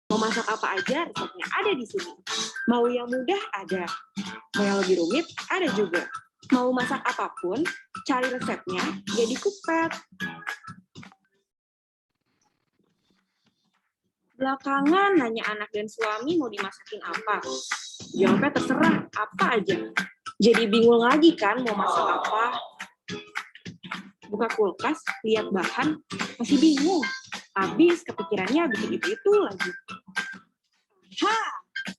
Mau masak apa aja, resepnya ada di sini. Mau yang mudah ada, mau yang lebih rumit ada juga. Mau masak apapun, cari resepnya, jadi Cookpad. Belakangan nanya anak dan suami mau dimasakin apa. Jawabnya terserah, apa aja. Jadi bingung lagi kan mau masak apa. Buka kulkas, lihat bahan, masih bingung. Habis kepikirannya bikin itu lagi.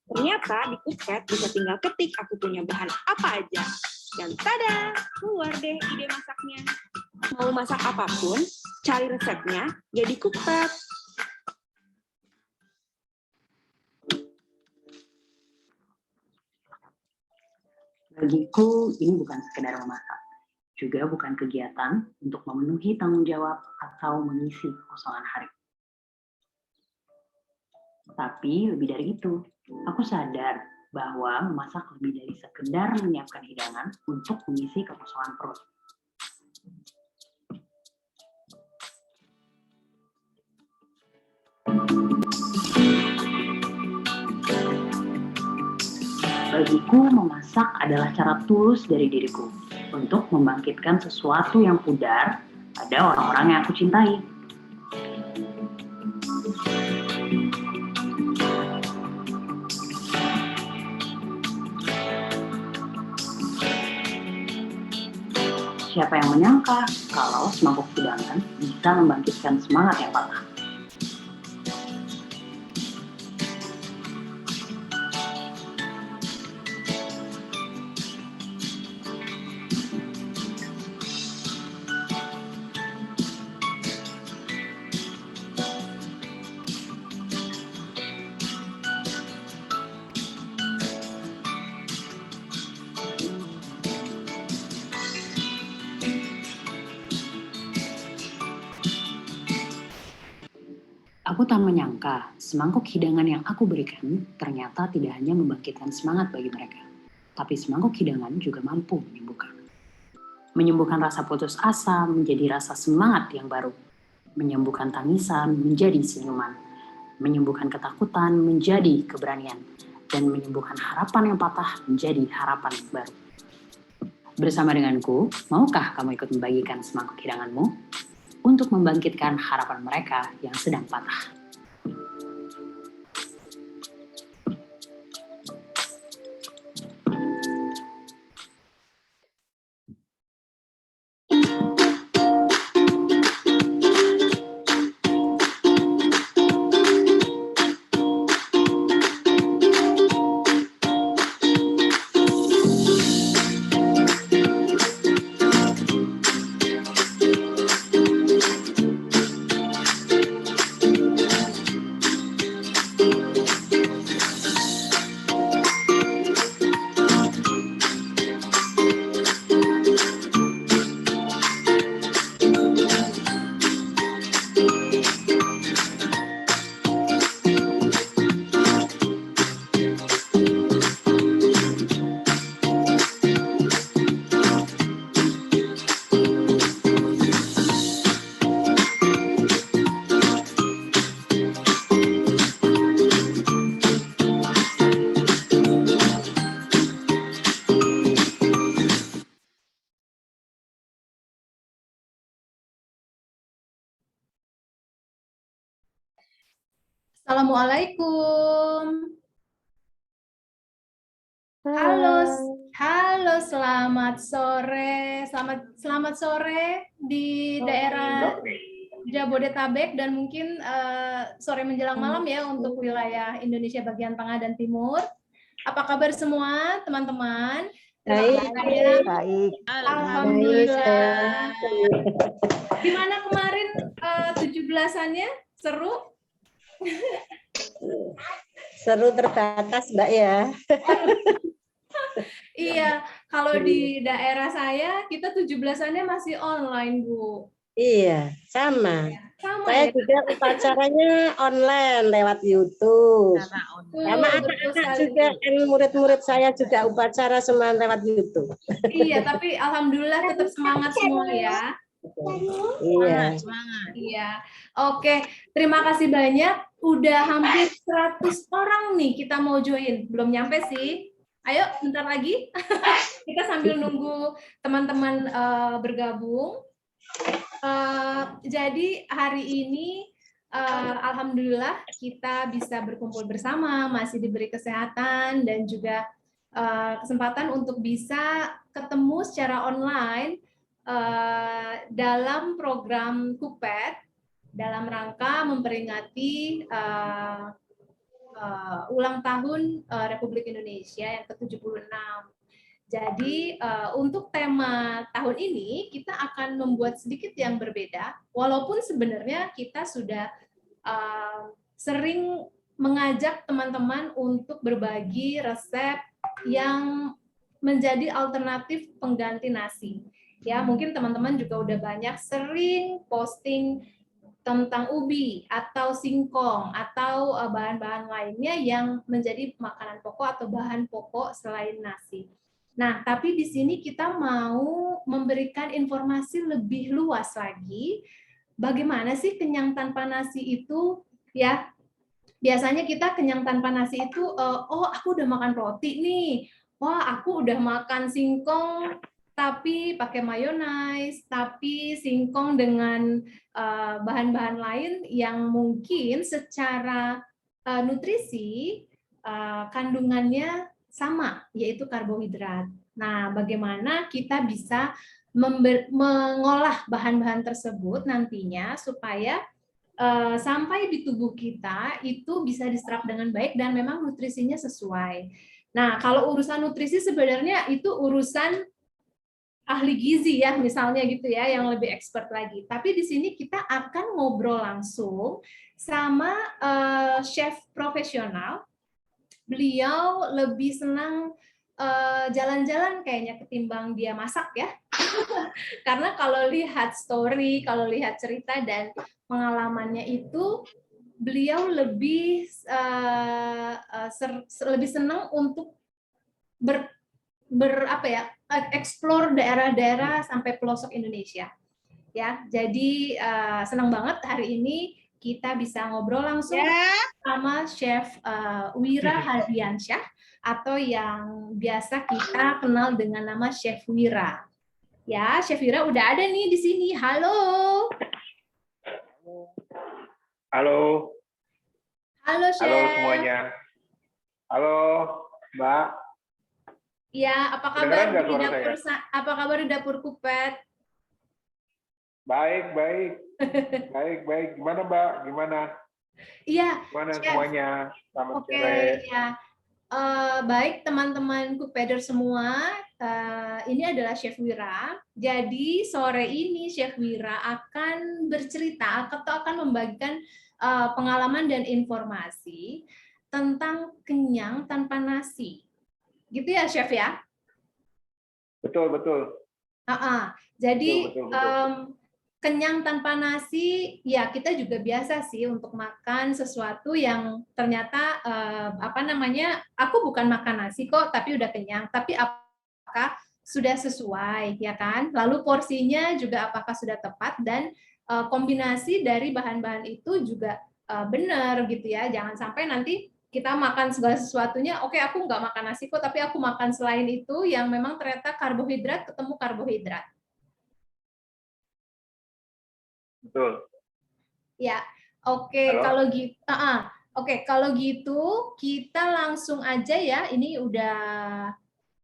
Ternyata di Cookpad bisa tinggal ketik aku punya bahan apa aja. Dan tada, keluar deh ide masaknya. Mau masak apapun, cari resepnya, jadi Cookpad. Bagiku, ini bukan sekedar memasak. Juga bukan kegiatan untuk memenuhi tanggung jawab atau mengisi kekosongan hari. Tapi lebih dari itu, aku sadar bahwa memasak lebih dari sekedar menyiapkan hidangan untuk mengisi kekosongan perut. Bagiku, memasak adalah cara tulus dari diriku untuk membangkitkan sesuatu yang pudar pada orang-orang yang aku cintai. Siapa yang menyangka kalau semangkuk hidangan bisa membangkitkan semangat yang patah? Aku tak menyangka semangkuk hidangan yang aku berikan ternyata tidak hanya membangkitkan semangat bagi mereka, tapi semangkuk hidangan juga mampu menyembuhkan. Menyembuhkan rasa putus asa menjadi rasa semangat yang baru. Menyembuhkan tangisan menjadi senyuman. Menyembuhkan ketakutan menjadi keberanian. Dan menyembuhkan harapan yang patah menjadi harapan baru. Bersama denganku, maukah kamu ikut membagikan semangkuk hidanganmu untuk membangkitkan harapan mereka yang sedang patah? Assalamualaikum. Halo, selamat sore. Selamat sore di daerah Jabodetabek dan mungkin sore menjelang malam ya untuk wilayah Indonesia bagian tengah dan timur. Apa kabar semua, teman-teman? Baik. Alhamdulillah. Gimana kemarin 17-annya? Seru? Seru terbatas, Mbak ya. Iya, kalau di daerah saya kita 17-annya masih online, Bu. Iya, sama. Sama Saya ya. juga upacaranya online lewat YouTube. Sama anak-anak juga, murid-murid saya juga upacara semua lewat YouTube. Iya, tapi alhamdulillah tetap semangat semua ya. Iya. Iya. Oke, terima kasih banyak. Udah hampir 100 orang nih kita mau join. Belum nyampe sih. Ayo, bentar lagi. Kita sambil nunggu teman-teman bergabung. Jadi hari ini alhamdulillah kita bisa berkumpul bersama, masih diberi kesehatan dan juga kesempatan untuk bisa ketemu secara online dalam program KUPED dalam rangka memperingati ulang tahun Republik Indonesia yang ke-76. Jadi untuk tema tahun ini kita akan membuat sedikit yang berbeda, walaupun sebenarnya kita sudah sering mengajak teman-teman untuk berbagi resep yang menjadi alternatif pengganti nasi. Ya, mungkin teman-teman juga udah banyak sering posting tentang ubi atau singkong atau bahan-bahan lainnya yang menjadi makanan pokok atau bahan pokok selain nasi. Nah, tapi di sini kita mau memberikan informasi lebih luas lagi. Bagaimana sih kenyang tanpa nasi itu? Ya, biasanya kita kenyang tanpa nasi itu, oh aku udah makan roti nih, wah aku udah makan singkong tapi pakai mayonaise, tapi singkong dengan bahan-bahan lain yang mungkin secara nutrisi kandungannya sama, yaitu karbohidrat. Nah, bagaimana kita bisa mengolah bahan-bahan tersebut nantinya supaya sampai di tubuh kita itu bisa diserap dengan baik dan memang nutrisinya sesuai. Nah, kalau urusan nutrisi sebenarnya itu urusan ahli gizi ya, misalnya gitu ya, yang lebih expert lagi. Tapi di sini kita akan ngobrol langsung sama chef profesional. Beliau lebih senang jalan-jalan kayaknya ketimbang dia masak ya. Karena kalau lihat story, kalau lihat cerita dan pengalamannya itu, beliau lebih lebih senang untuk explore daerah-daerah sampai pelosok Indonesia. Ya, jadi senang banget hari ini kita bisa ngobrol langsung sama Chef Wira Hardiansyah atau yang biasa kita kenal dengan nama Chef Wira. Ya, Chef Wira udah ada nih di sini. Halo. Halo. Halo, Chef. Halo semuanya. Halo, Mbak. Ya, apa kabar di dapur? Apa kabar di dapur KUPED? Baik, baik. Baik, baik. Gimana, Mbak? Gimana? Iya, Gimana Chef. semuanya? Selamat Oke, sore. ya. Baik teman-teman KUPEDers semua, ini adalah Chef Wira. Jadi sore ini Chef Wira akan bercerita atau akan membagikan pengalaman dan informasi tentang kenyang tanpa nasi. Gitu ya, Chef ya? Betul, betul. Jadi betul. kenyang tanpa nasi, ya kita juga biasa sih untuk makan sesuatu yang ternyata aku bukan makan nasi kok, tapi udah kenyang. Tapi apakah sudah sesuai, ya kan? Lalu porsinya juga apakah sudah tepat dan kombinasi dari bahan-bahan itu juga benar gitu ya. Jangan sampai nanti kita makan segala sesuatunya, oke aku nggak makan nasi kok, tapi aku makan selain itu yang memang ternyata karbohidrat ketemu karbohidrat. Betul. Ya, oke. Kalau gitu kita langsung aja ya. Ini udah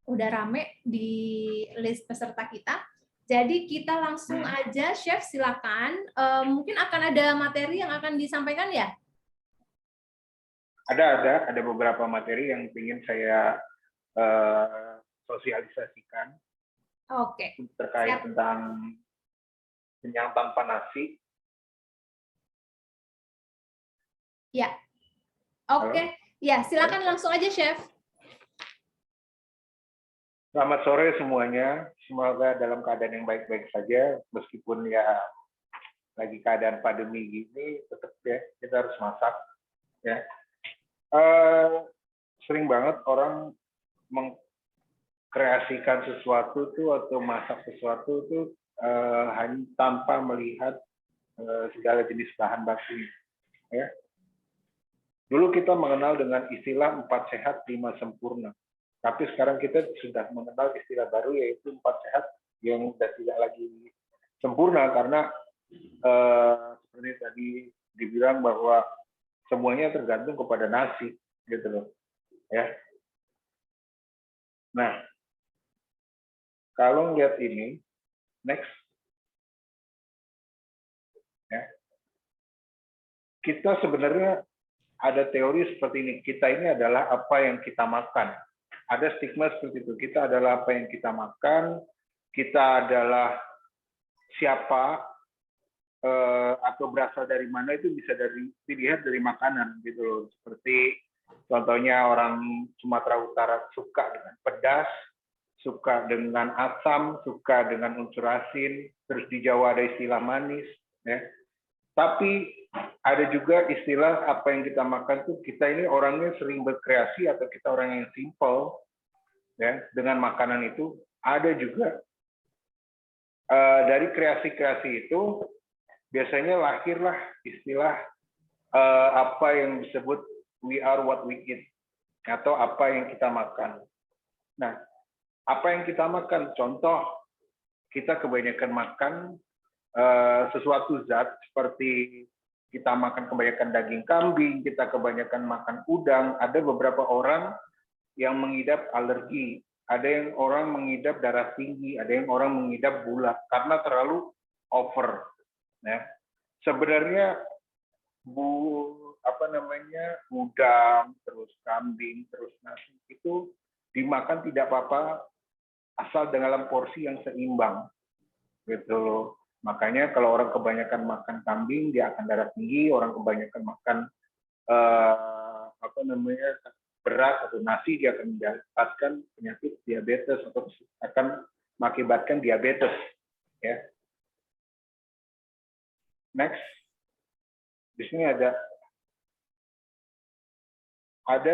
rame di list peserta kita. Jadi kita langsung aja, Chef silakan. Mungkin akan ada materi yang akan disampaikan ya? Ada beberapa materi yang ingin saya sosialisasikan. Oke. Terkait tentang kenyang tanpa nasi. Ya. Oke. Ya, silakan langsung aja, Chef. Selamat sore semuanya. Semoga dalam keadaan yang baik-baik saja, meskipun ya lagi keadaan pandemi gini, tetap ya kita harus masak. Ya. Sering banget orang mengkreasikan sesuatu tuh atau masak sesuatu tuh hanya tanpa melihat segala jenis bahan bakunya. Ya. Dulu kita mengenal dengan istilah 4 sehat 5 sempurna. Tapi sekarang kita sudah mengenal istilah baru yaitu 4 sehat yang sudah tidak lagi sempurna karena seperti tadi dibilang bahwa semuanya tergantung kepada nasi gitu loh. Ya. Nah, kalau lihat ini, next. Ya. Kita sebenarnya ada teori seperti ini. Kita ini adalah apa yang kita makan. Ada stigma seperti itu. Kita adalah apa yang kita makan. Kita adalah siapa atau berasal dari mana itu bisa dilihat dari makanan gitu loh. Seperti contohnya orang Sumatera Utara suka dengan pedas, suka dengan asam, suka dengan unsur asin. Terus di Jawa ada istilah manis. Ya. Tapi ada juga istilah apa yang kita makan tuh kita ini orangnya sering berkreasi atau kita orang yang simple ya dengan makanan itu. Ada juga dari kreasi-kreasi itu biasanya lahirlah istilah apa yang disebut we are what we eat atau apa yang kita makan. Nah, apa yang kita makan? Contoh kita kebanyakan makan sesuatu zat seperti kita makan kebanyakan daging kambing, kita kebanyakan makan udang, ada beberapa orang yang mengidap alergi, ada yang orang mengidap darah tinggi, ada yang orang mengidap gula karena terlalu over. Ya. Sebenarnya udang, terus kambing, terus nasi itu dimakan tidak apa-apa asal dalam porsi yang seimbang. Gitu loh. Makanya kalau orang kebanyakan makan kambing dia akan darah tinggi, orang kebanyakan makan beras atau nasi dia akan mendapatkan penyakit diabetes atau akan mengakibatkan diabetes. Ya. Next, di sini ada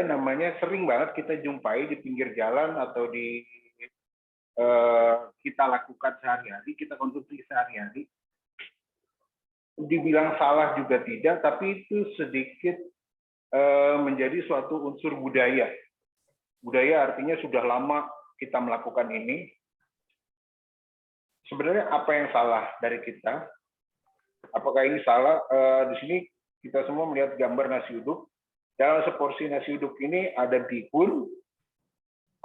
namanya sering banget kita jumpai di pinggir jalan atau di kita lakukan sehari-hari, kita konsumsi sehari-hari. Dibilang salah juga tidak, tapi itu sedikit menjadi suatu unsur budaya. Budaya artinya sudah lama kita melakukan ini. Sebenarnya apa yang salah dari kita? Apakah ini salah? Di sini kita semua melihat gambar nasi uduk. Dalam seporsi nasi uduk ini ada bihun,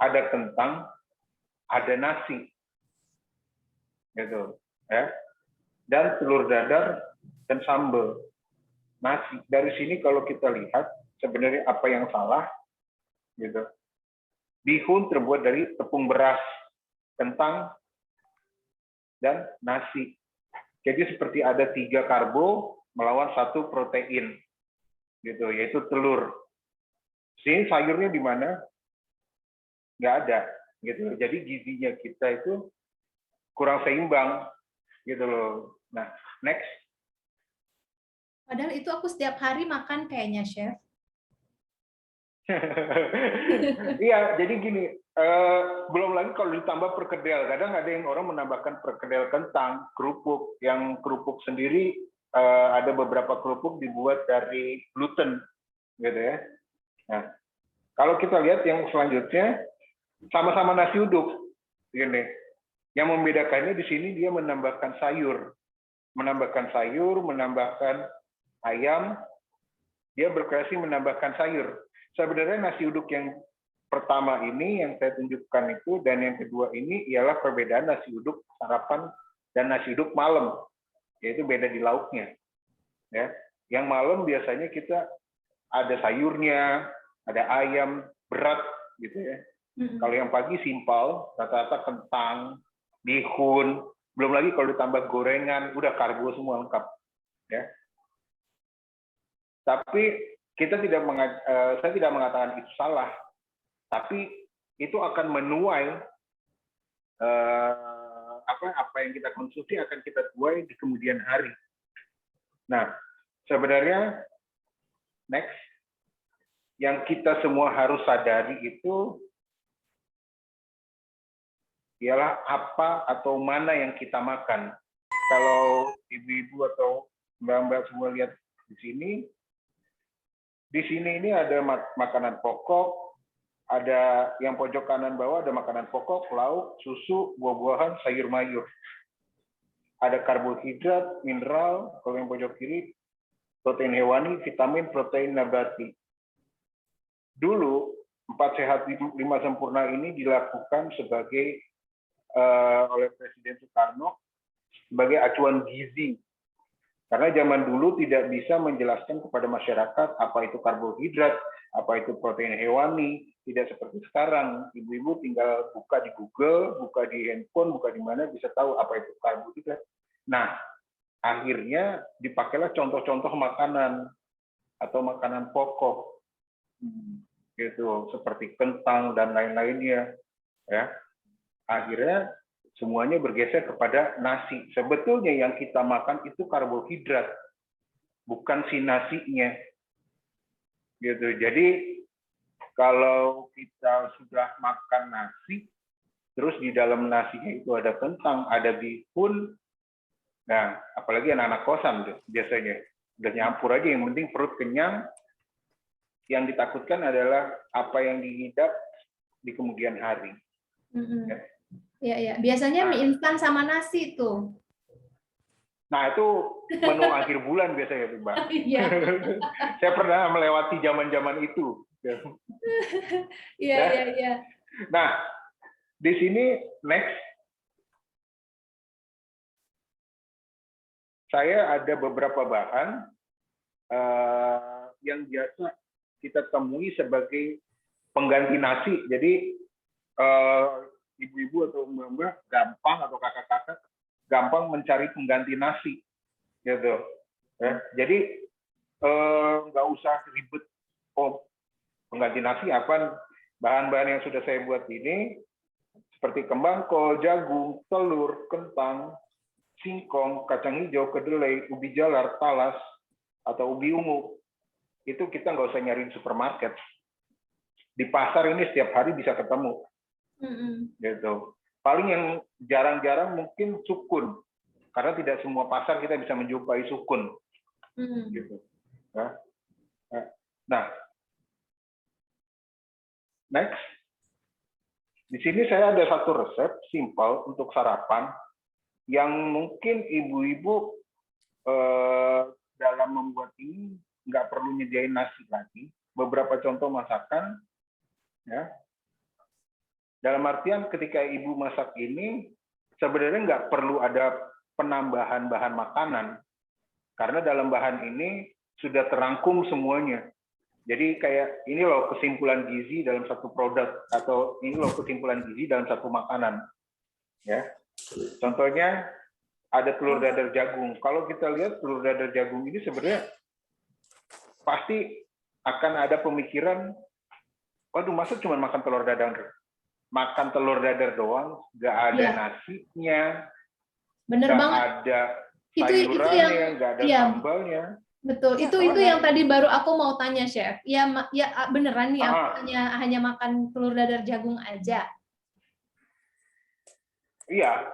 ada kentang, ada nasi, gitu, ya, dan telur dadar dan sambal. Nasi. Dari sini kalau kita lihat sebenarnya apa yang salah, gitu. Bihun terbuat dari tepung beras, kentang, dan nasi. Jadi seperti ada 3 karbo melawan 1 protein, gitu, yaitu telur. Sini sayurnya di mana? Nggak ada. Gitu. Jadi gizinya kita itu kurang seimbang gitu loh. Nah, next. Padahal itu aku setiap hari makan kayaknya, Chef. Iya, jadi gini, belum lagi kalau ditambah perkedel. Kadang ada yang orang menambahkan perkedel kentang, kerupuk. Yang kerupuk sendiri ada beberapa kerupuk dibuat dari gluten, gitu ya. Nah, kalau kita lihat yang selanjutnya sama-sama nasi uduk, gini. Yang membedakannya di sini dia menambahkan sayur, menambahkan ayam, dia berkreasi menambahkan sayur. Sebenarnya nasi uduk yang pertama ini yang saya tunjukkan itu dan yang kedua ini ialah perbedaan nasi uduk sarapan dan nasi uduk malam, yaitu beda di lauknya. Ya, yang malam biasanya kita ada sayurnya, ada ayam berat, gitu ya. Kalau yang pagi simpel, rata-rata kentang, bihun, belum lagi kalau ditambah gorengan, udah karbo semua lengkap. Ya. Tapi saya tidak mengatakan itu salah, tapi itu akan menuai apa yang kita konsumsi akan kita tuai di kemudian hari. Nah, sebenarnya next, yang kita semua harus sadari itu ialah apa atau mana yang kita makan. Kalau ibu-ibu atau mbak-mbak semua lihat di sini ini ada makanan pokok, ada yang pojok kanan bawah ada makanan pokok, lauk, susu, buah-buahan, sayur mayur. Ada karbohidrat, mineral, kalau yang pojok kiri protein hewani, vitamin, protein nabati. Dulu 4 sehat 5 sempurna ini dilakukan sebagai oleh Presiden Soekarno sebagai acuan gizi. Karena zaman dulu tidak bisa menjelaskan kepada masyarakat apa itu karbohidrat, apa itu protein hewani, tidak seperti sekarang. Ibu-ibu tinggal buka di Google, buka di handphone, buka di mana bisa tahu apa itu karbohidrat. Nah, akhirnya dipakailah contoh-contoh makanan atau makanan pokok, gitu, seperti kentang dan lain-lainnya. Ya, akhirnya semuanya bergeser kepada nasi. Sebetulnya yang kita makan itu karbohidrat, bukan si nasinya. Gitu. Jadi kalau kita sudah makan nasi, terus di dalam nasinya itu ada kentang, ada bihun, nah apalagi anak-anak kosan biasanya udah nyampur aja, yang penting perut kenyang. Yang ditakutkan adalah apa yang dihidap di kemudian hari. Ya. Ya. Biasanya mie instan sama nasi tuh. Nah, itu menu akhir bulan biasanya tuh, Mbak. Iya. Saya pernah melewati zaman-zaman itu. Iya. Nah, di sini next saya ada beberapa bahan yang biasa kita temui sebagai pengganti nasi. Jadi ibu-ibu atau mbak-mbak gampang atau kakak-kakak gampang mencari pengganti nasi, gitu. Ya, jadi nggak usah ribet. Oh, pengganti nasi apa? Bahan-bahan yang sudah saya buat ini seperti kembang kol, jagung, telur, kentang, singkong, kacang hijau, kedelai, ubi jalar, talas, atau ubi ungu. Itu kita nggak usah nyari di supermarket. Di pasar ini setiap hari bisa ketemu. Gitu. Paling yang jarang-jarang mungkin sukun, karena tidak semua pasar kita bisa menjumpai sukun. Gitu. Nah, next, di sini saya ada satu resep simpel untuk sarapan yang mungkin ibu-ibu dalam membuat ini nggak perlu nyediain nasi lagi. Beberapa contoh masakan, ya. Dalam artian ketika ibu masak ini sebenarnya nggak perlu ada penambahan bahan makanan, karena dalam bahan ini sudah terangkum semuanya. Jadi kayak ini loh kesimpulan gizi dalam satu produk, atau ini loh kesimpulan gizi dalam satu makanan. Ya, contohnya ada telur dadar jagung. Kalau kita lihat telur dadar jagung ini sebenarnya pasti akan ada pemikiran, waduh masa cuma makan telur dadar doang, nggak ada nasinya, bener nggak banget. ada sayurannya, nggak ada sambalnya. Betul, itu yang tadi baru aku mau tanya, Chef. Ya beneran nih, aku hanya makan telur dadar jagung aja. Iya,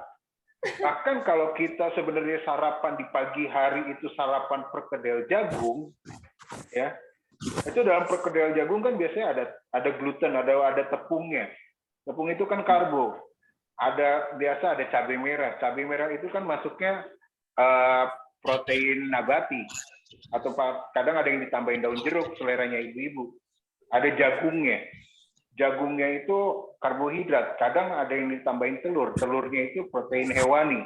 bahkan kalau kita sebenarnya sarapan di pagi hari itu sarapan perkedel jagung, ya itu dalam perkedel jagung kan biasanya ada gluten, ada tepungnya. Tepung itu kan karbo. Biasa ada cabai merah. Cabai merah itu kan masuknya protein nabati. Atau kadang ada yang ditambahin daun jeruk, seleranya ibu-ibu. Ada jagungnya. Jagungnya itu karbohidrat. Kadang ada yang ditambahin telur. Telurnya itu protein hewani.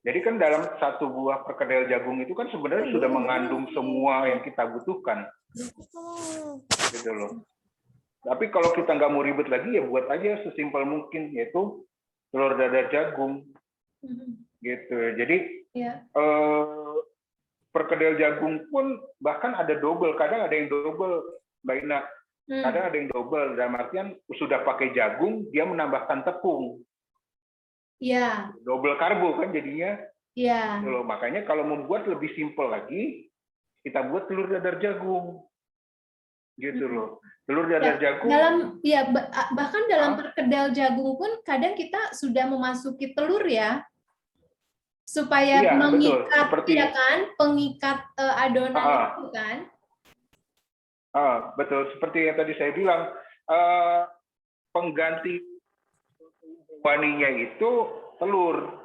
Jadi kan dalam satu buah perkedel jagung itu kan sebenarnya sudah mengandung semua yang kita butuhkan. Gitu loh. Tapi kalau kita nggak mau ribet lagi, ya buat aja sesimpel mungkin, yaitu telur dadar jagung. Gitu. Jadi perkedel jagung pun bahkan ada double. Kadang ada yang double, Mbak Ina. Kadang ada yang double. Dalam artian sudah pakai jagung, dia menambahkan tepung. Iya. Double karbo kan jadinya. Iya. Makanya kalau membuat lebih simpel lagi, kita buat telur dadar jagung. gitu loh. Telur dadar jagung. Bahkan dalam perkedel jagung pun kadang kita sudah memasuki telur ya, supaya Iya, mengikat, betul. ya kan, pengikat adonan itu kan. Betul, seperti yang tadi saya bilang, pengganti hewaninya itu telur,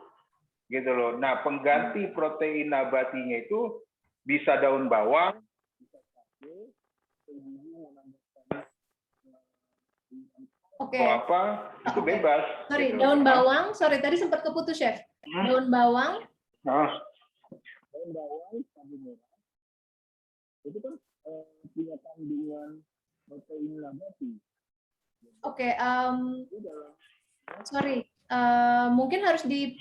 gitu loh. Nah, pengganti protein nabatinya itu bisa daun bawang, bisa cabai, apa, itu bebas. Sorry, gitu. daun bawang, tadi sempat keputus, Chef. Daun bawang. Daun bawang, cabai merah, itu kan punya kandungan protein nabati. Sorry, mungkin harus di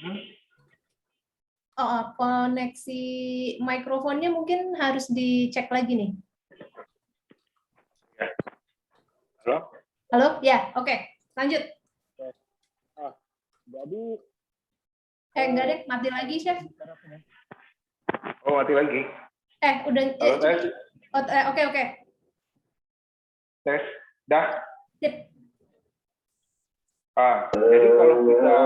koneksi mikrofonnya mungkin harus dicek lagi nih. Halo? Halo? Ya, oke. Lanjut. Jadi enggak deh, mati lagi, Chef. Oh, mati lagi. Udah. Halo, Oke. Tes, dah. Sip. Jadi kalau kita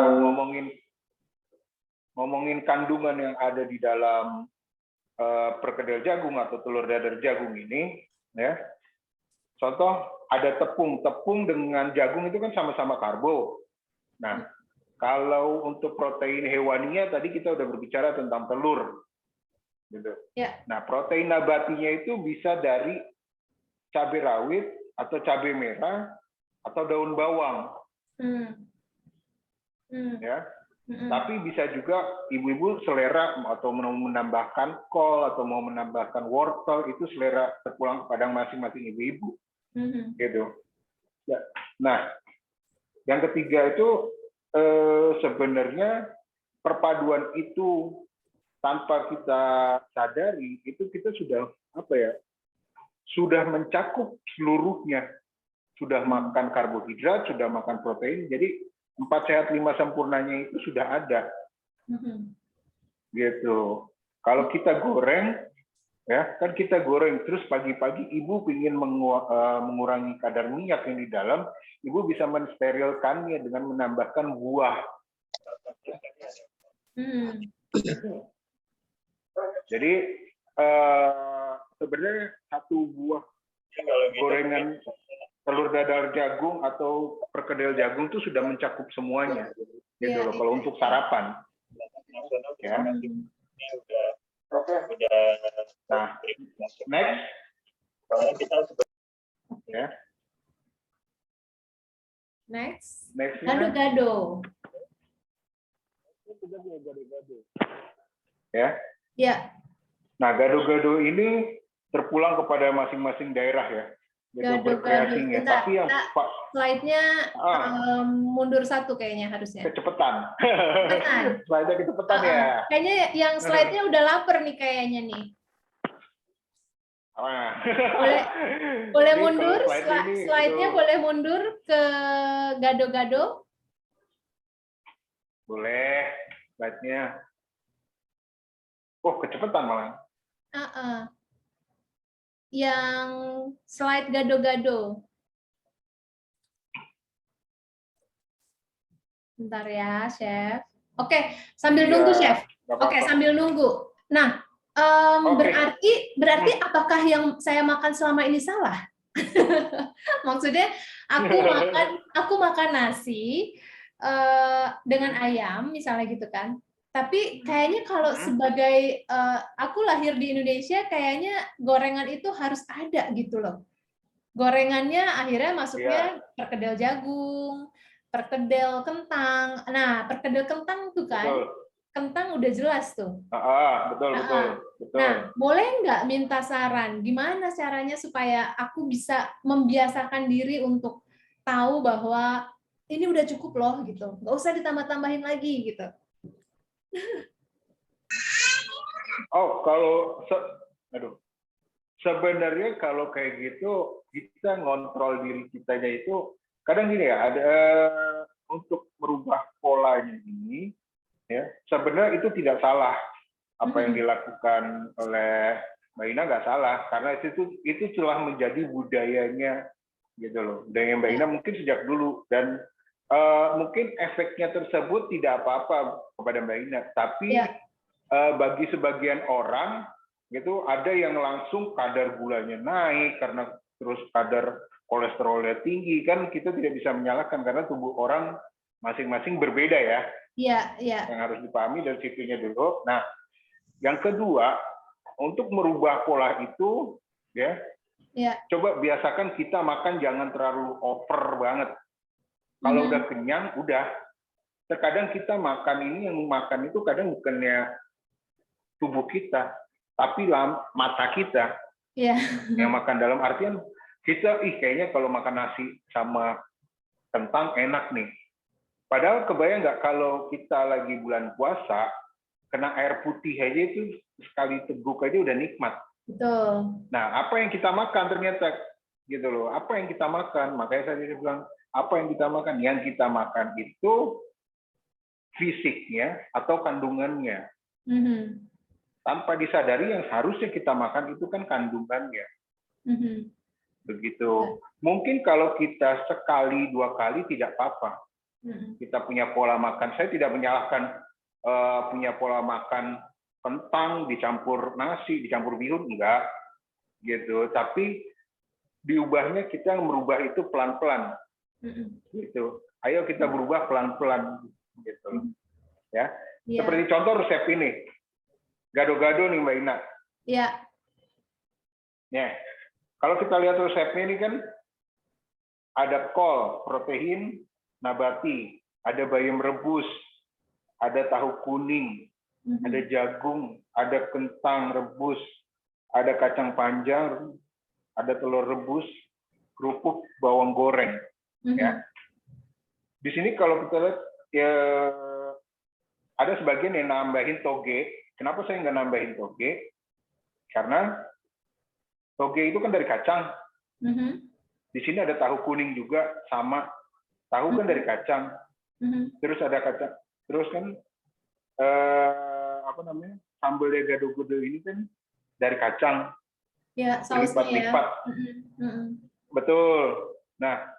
ngomongin kandungan yang ada di dalam perkedel jagung atau telur dadar jagung ini, ya. Contoh ada tepung dengan jagung itu kan sama-sama karbo. Nah, kalau untuk protein hewaninya tadi kita udah berbicara tentang telur, gitu. Ya. Nah, protein nabatinya itu bisa dari cabai rawit atau cabai merah atau daun bawang. Ya. Tapi bisa juga ibu-ibu selera atau mau menambahkan kol atau mau menambahkan wortel, itu selera terpulang kepada masing-masing ibu-ibu. Gitu. Ya. Nah, yang ketiga itu sebenarnya perpaduan itu tanpa kita sadari itu kita sudah sudah mencakup seluruhnya. Sudah makan karbohidrat, sudah makan protein, jadi 4 sehat 5 sempurnanya itu sudah ada. Gitu. Kalau kita goreng, ya kan kita goreng terus pagi-pagi ibu ingin mengurangi kadar minyak yang di dalam, ibu bisa mensterilkannya dengan menambahkan buah. Jadi sebenarnya satu buah gorengan telur dadar jagung atau perkedel jagung itu sudah mencakup semuanya, gitu loh. Kalau untuk sarapan, ya. Nah, next, ya. Next. Gado-gado. Ya. Ya. Nah, gado-gado ini terpulang kepada masing-masing daerah ya. Berkreasinya. Tapi yang slide-nya mundur satu kayaknya harusnya. Kecepatan. Slide-nya kecepatan ya. Kayaknya yang slide-nya udah lapar nih kayaknya nih. Boleh mundur, slide-nya boleh mundur ke gado-gado. Boleh, slide-nya. Oh, kecepatan malah. Yang slide gado-gado. Bentar ya, Chef. Oke, sambil nunggu, Chef. Oke, sambil nunggu. Nah, berarti apakah yang saya makan selama ini salah? Maksudnya aku makan nasi dengan ayam misalnya gitu kan. Tapi kayaknya kalau sebagai aku lahir di Indonesia, kayaknya gorengan itu harus ada gitu loh. Gorengannya akhirnya masuknya perkedel jagung, perkedel kentang. Nah, perkedel kentang tuh kan, kentang udah jelas tuh. Betul. Nah, boleh nggak minta saran? Gimana caranya supaya aku bisa membiasakan diri untuk tahu bahwa ini udah cukup loh gitu. Nggak usah ditambah-tambahin lagi gitu. Sebenarnya kalau kayak gitu kita ngontrol diri kitanya itu kadang gini ya, ada untuk merubah polanya ini ya, sebenarnya itu tidak salah apa yang dilakukan oleh Mbak Ina nggak salah, karena itu telah menjadi budayanya gitu loh. Budaya Mbak Ina mungkin sejak dulu, dan mungkin efeknya tersebut tidak apa-apa kepada Mbak Ina, tapi bagi sebagian orang gitu ada yang langsung kadar gulanya naik karena terus kadar kolesterolnya tinggi, kan kita tidak bisa menyalahkan karena tubuh orang masing-masing berbeda ya. Iya, iya. Yang harus dipahami dari situnya dulu. Nah, yang kedua, untuk merubah pola itu ya, coba biasakan kita makan jangan terlalu over banget. Kalau udah kenyang, udah. Terkadang kita makan ini, yang makan itu kadang bukannya tubuh kita, tapi mata kita. Yang makan dalam artian kita, kayaknya kalau makan nasi sama kentang enak nih. Padahal kebayang nggak kalau kita lagi bulan puasa, kena air putih aja itu sekali teguk aja udah nikmat. Betul. Nah, apa yang kita makan ternyata gitu loh. Apa yang kita makan? Makanya saya bilang, apa yang kita makan? Yang kita makan itu fisiknya atau kandungannya. Tanpa disadari yang harusnya kita makan itu kan kandungannya. Begitu. Mungkin kalau kita sekali, 2 kali tidak apa-apa. Kita punya pola makan. Saya tidak menyalahkan punya pola makan kentang dicampur nasi, dicampur bihun, enggak gitu. Tapi diubahnya kita merubah itu pelan-pelan. Gitu. Ayo kita berubah pelan-pelan gitu. Ya. Seperti contoh resep ini. Gado-gado nih Mbak Ina. Iya. Ya. Kalau kita lihat resepnya ini kan ada kol, protein nabati, ada bayam rebus, ada tahu kuning, ada jagung, ada kentang rebus, ada kacang panjang, ada telur rebus, kerupuk, bawang goreng. Ya. Di sini kalau kita lihat ya ada sebagian yang nambahin toge. Kenapa saya nggak nambahin toge? Karena toge itu kan dari kacang. Di sini ada tahu kuning juga, sama. Tahu kan dari kacang. Terus ada kacang. Terus kan apa namanya? Sambal gado-gado ini kan dari kacang. Ya, sausnya lipat-lipat. Betul. Nah,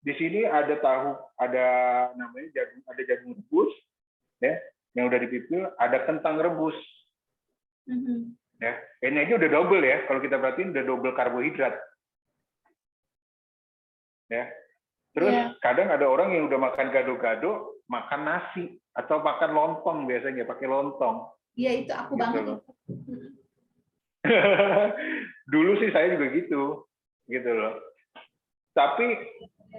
di sini ada tahu, ada namanya jagung, ada jagung rebus, ya, yang udah dipipil, ada kentang rebus. Ya, ini aja udah double ya. Kalau kita perhatiin udah double karbohidrat. Ya. Terus kadang ada orang yang udah makan gado-gado, makan nasi atau makan lontong biasanya, pakai lontong. Iya, itu aku gitu banget. Loh. Dulu sih saya juga gitu loh. Tapi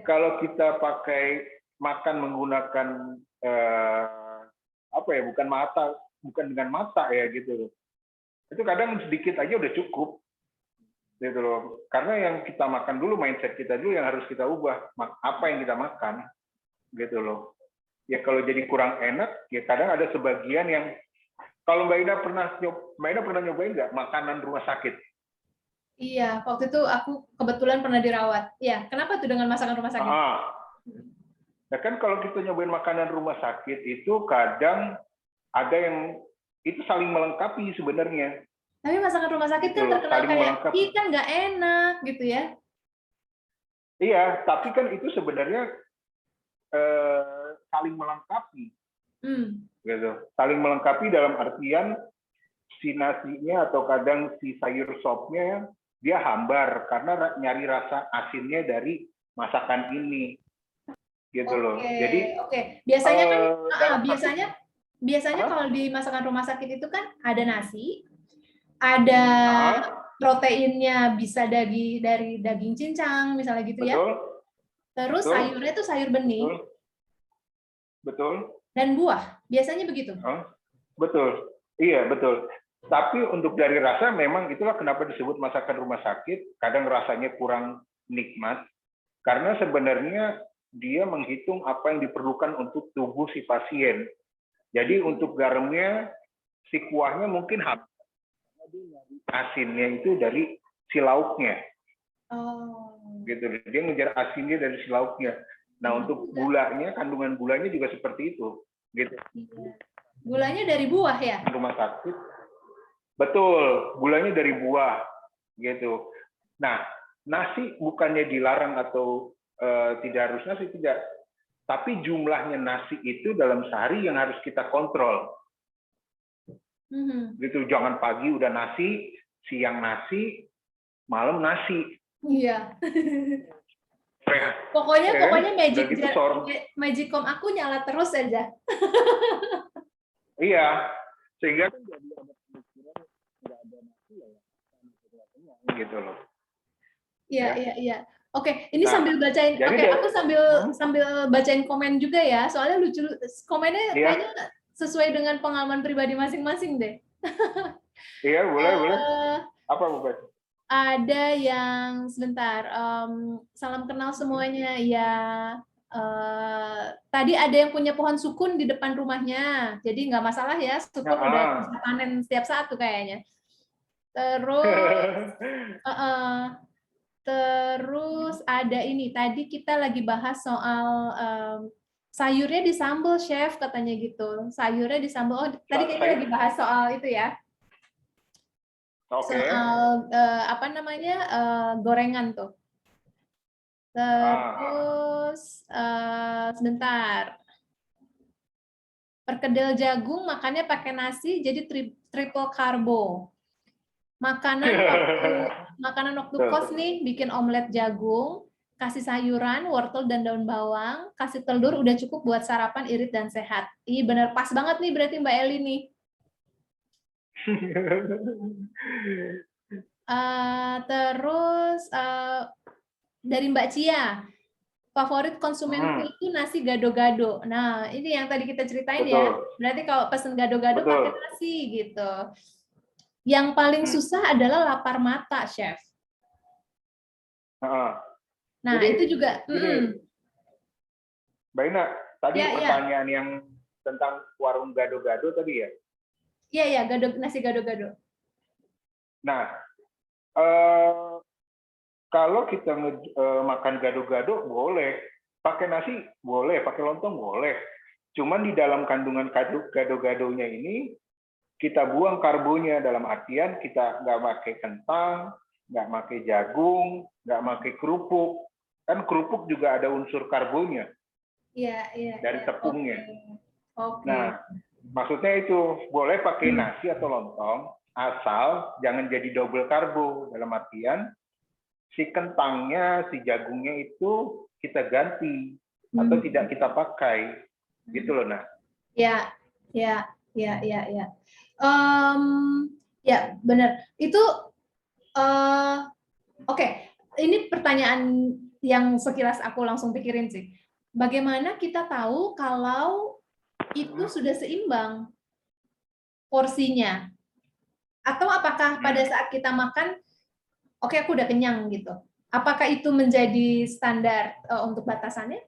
kalau kita pakai makan menggunakan apa ya, bukan dengan mata ya gitu loh. Itu kadang sedikit aja udah cukup. Gitu loh. Karena yang kita makan dulu, mindset kita dulu yang harus kita ubah. Apa yang kita makan, gitu loh. Ya kalau jadi kurang enak, ya kadang ada sebagian yang, kalau Mbak Ina pernah nyobain nggak makanan rumah sakit? Iya, waktu itu aku kebetulan pernah dirawat. Ya, kenapa tuh dengan masakan rumah sakit? Nah kan kalau kita nyobain makanan rumah sakit itu kadang ada yang itu saling melengkapi sebenarnya. Tapi masakan rumah sakit kan terkenal kayak kan nggak enak gitu ya? Iya, tapi kan itu sebenarnya saling melengkapi, gitu. Saling melengkapi dalam artian si nasinya atau kadang si sayur sopnya dia hambar karena nyari rasa asinnya dari masakan ini, gitu loh. Jadi biasanya kan biasanya kalau di masakan rumah sakit itu kan ada nasi. Ada proteinnya, bisa dari daging cincang misalnya gitu. Betul. Ya. Terus sayurnya itu sayur bening. Betul. Dan buah, biasanya begitu. Betul. Iya, betul. Tapi untuk dari rasa memang itulah kenapa disebut masakan rumah sakit, kadang rasanya kurang nikmat karena sebenarnya dia menghitung apa yang diperlukan untuk tubuh si pasien. Jadi untuk garamnya si kuahnya mungkin habis. Asinnya itu dari si lauknya. Gitu. Dia ngejar asinnya dari si lauknya. Nah, untuk gulanya, kandungan gulanya juga seperti itu. Gitu. Gulanya dari buah ya? Rumah sakit. Betul, gulanya dari buah gitu. Nah, nasi bukannya dilarang atau tidak harus nasi, tidak. Tapi jumlahnya nasi itu dalam sehari yang harus kita kontrol. Gitu, jangan pagi udah nasi, siang nasi, malam nasi. Iya. Ya, Pokoknya udah gitu Magicom aku nyala terus aja. Iya, sehingga kan jadi ada pemikiran nggak ada nasi ya, gitu loh. Iya, Ya. iya, iya. Oke, ini Nah, sambil bacain. jadi Oke, aku sambil bacain komen juga ya. Soalnya lucu komennya Iya. kayaknya sesuai dengan pengalaman pribadi masing-masing deh. Iya, boleh. Apa Bu? Ada yang sebentar. Salam kenal semuanya. Ya, tadi ada yang punya pohon sukun di depan rumahnya. Jadi nggak masalah ya, sukun udah bisa panen setiap saat tuh kayaknya. Terus ada ini, tadi kita lagi bahas soal sayurnya disambel, Chef, katanya gitu. Sayurnya disambel. Oh, tadi kita lagi bahas soal itu ya. Oke. Soal apa namanya? Gorengan tuh. Terus sebentar. Perkedel jagung makannya pakai nasi jadi triple karbo. Makanan waktu kos nih, bikin omelet jagung, kasih sayuran, wortel dan daun bawang, kasih telur, udah cukup buat sarapan irit dan sehat. Ih, bener pas banget nih berarti Mbak Eli nih. Terus dari Mbak Cia, favorit konsumenku itu nasi gado-gado. Nah, ini yang tadi kita ceritain. Betul. Ya. Berarti kalau pesen gado-gado pakai nasi gitu. Yang paling susah adalah lapar mata, Chef. Nah, jadi, itu juga. Mbak Ina, tadi pertanyaan yang tentang warung gado-gado tadi ya? Iya, nasi gado-gado. Nah, kalau kita makan gado-gado boleh, pakai nasi boleh, pakai lontong boleh. Cuman di dalam kandungan gado-gadonya ini, kita buang karbonya, dalam artian kita nggak pakai kentang, nggak pakai jagung, nggak pakai kerupuk. Kan kerupuk juga ada unsur karbonya. Iya. Dari tepungnya. Okay. Nah, maksudnya itu boleh pakai nasi atau lontong, asal jangan jadi double karbo. Dalam artian si kentangnya, si jagungnya itu kita ganti atau tidak kita pakai, gitu loh, nah. Ya, ya benar. Itu oke. Ini pertanyaan yang sekilas aku langsung pikirin sih. Bagaimana kita tahu kalau itu sudah seimbang porsinya? Atau apakah pada saat kita makan, oke, aku udah kenyang gitu. Apakah itu menjadi standar untuk batasannya?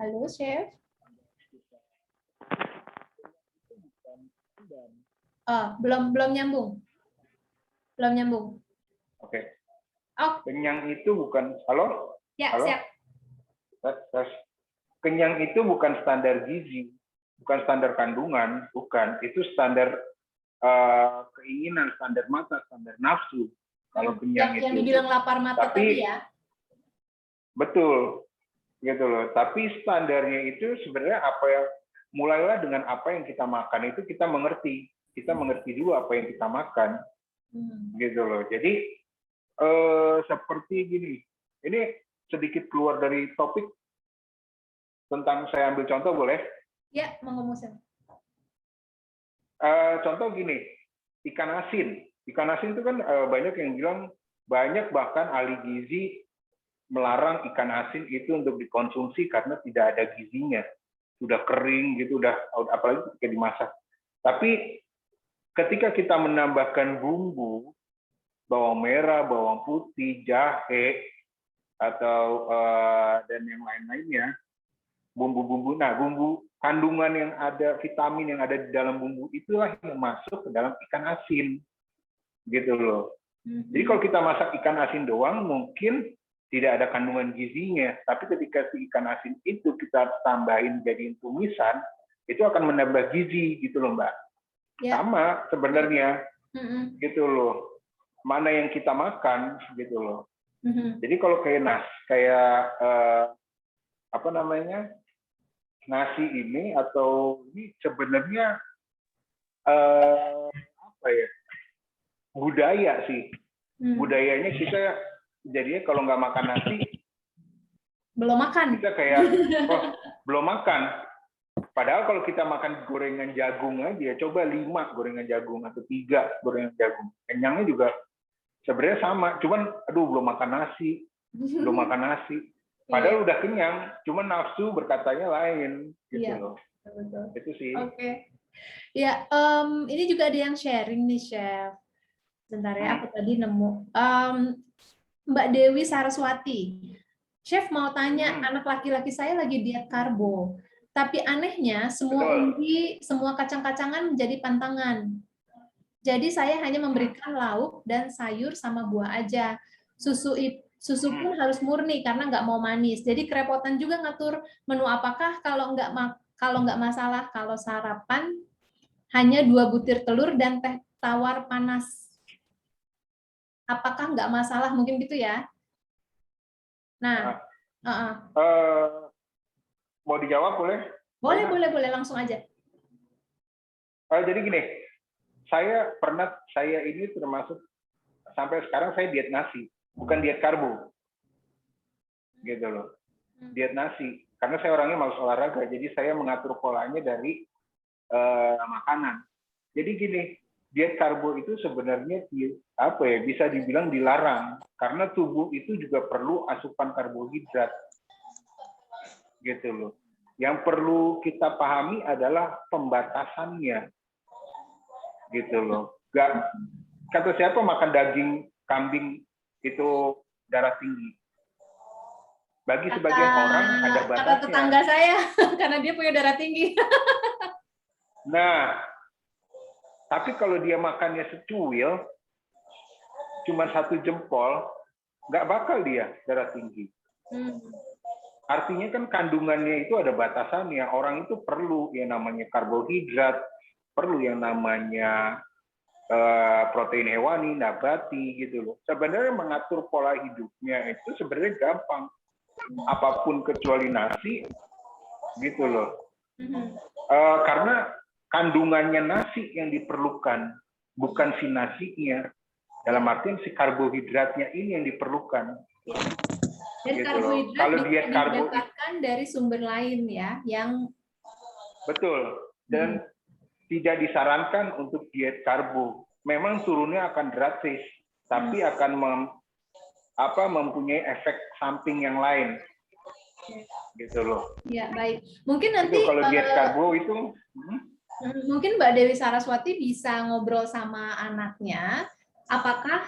Halo, Chef. Belum nyambung. Oke. Kenyang itu bukan, halo? Ya, halo? Siap. Kenyang itu bukan standar gizi, bukan standar kandungan, bukan. Itu standar keinginan, standar mata, standar nafsu. Kalau kenyang itu. Yang dibilang lapar mata tadi ya? Betul, gitu loh. Tapi standarnya itu sebenarnya apa yang mulailah dengan apa yang kita makan itu kita mengerti dulu apa yang kita makan, gitu loh. Jadi seperti gini, ini sedikit keluar dari topik tentang, saya ambil contoh boleh? Ya, monggo Musen. Contoh gini, ikan asin itu kan banyak yang bilang, banyak bahkan ahli gizi melarang ikan asin itu untuk dikonsumsi karena tidak ada gizinya, sudah kering gitu, apalagi ketika dimasak. Tapi ketika kita menambahkan bumbu, bawang merah, bawang putih, jahe, atau dan yang lain-lainnya, bumbu-bumbu, nah bumbu kandungan yang ada, vitamin yang ada di dalam bumbu itulah yang masuk ke dalam ikan asin, gitu loh. Jadi kalau kita masak ikan asin doang, mungkin tidak ada kandungan gizinya. Tapi ketika si ikan asin itu kita tambahin jadi tumisan, itu akan menambah gizi gitu loh Mbak. Ya. Sama sebenarnya Mm-mm. gitu loh. Mana yang kita makan gitu loh. Mhm. Jadi kalau apa namanya, nasi ini atau ini sebenarnya apa ya, budaya sih. Budayanya kita jadinya kalau nggak makan nasi Belum makan. kita kayak belum makan. Padahal kalau kita makan gorengan jagung aja, coba 5 gorengan jagung atau 3 gorengan jagung, kenyangnya juga sebenarnya sama. Cuman aduh belum makan nasi, belum makan nasi. Padahal udah kenyang, cuman nafsu berkatanya lain gitu Iya, loh. betul. Itu sih. Oke. Ya, ini juga ada yang sharing nih, Chef. Bentar ya, aku tadi nemu. Mbak Dewi Saraswati. Chef mau tanya, anak laki-laki saya lagi diet karbo. Tapi anehnya, semua umbi, semua kacang-kacangan menjadi pantangan. Jadi saya hanya memberikan lauk dan sayur sama buah aja. Susu pun harus murni karena nggak mau manis. Jadi kerepotan juga ngatur menu apakah kalau nggak masalah kalau sarapan hanya 2 butir telur dan teh tawar panas. Apakah nggak masalah? Mungkin gitu ya. Nah, mau dijawab boleh? Boleh langsung aja. Jadi gini, saya ini termasuk sampai sekarang saya diet nasi, bukan diet karbo, gitu loh. Diet nasi, karena saya orangnya malas olahraga, jadi saya mengatur polanya dari makanan. Jadi gini, diet karbo itu sebenarnya apa ya, bisa dibilang dilarang karena tubuh itu juga perlu asupan karbohidrat, gitu loh. Yang perlu kita pahami adalah pembatasannya, gitu loh. Kata siapa makan daging kambing itu darah tinggi? Bagi sebagian orang ada batasnya. Kata tetangga saya, karena dia punya darah tinggi. Nah, tapi kalau dia makannya secuil, cuma 1 jempol, nggak bakal dia darah tinggi. Artinya kan kandungannya itu ada batasannya. Orang itu perlu yang namanya karbohidrat, perlu yang namanya protein hewani, nabati gitu loh. Sebenarnya mengatur pola hidupnya itu sebenarnya gampang. Apapun kecuali nasi, gitu loh. Karena kandungannya nasi yang diperlukan, bukan si nasinya. Dalam artian si karbohidratnya ini yang diperlukan. Dan gitu karbohidrat kalau bisa diet karbo didapatkan dari sumber lain ya, yang betul, dan tidak disarankan untuk diet karbo. Memang turunnya akan drastis, tapi akan mempunyai efek samping yang lain, gitu loh. Ya baik, mungkin nanti itu kalau diet karbo itu mungkin Mbak Dewi Saraswati bisa ngobrol sama anaknya, apakah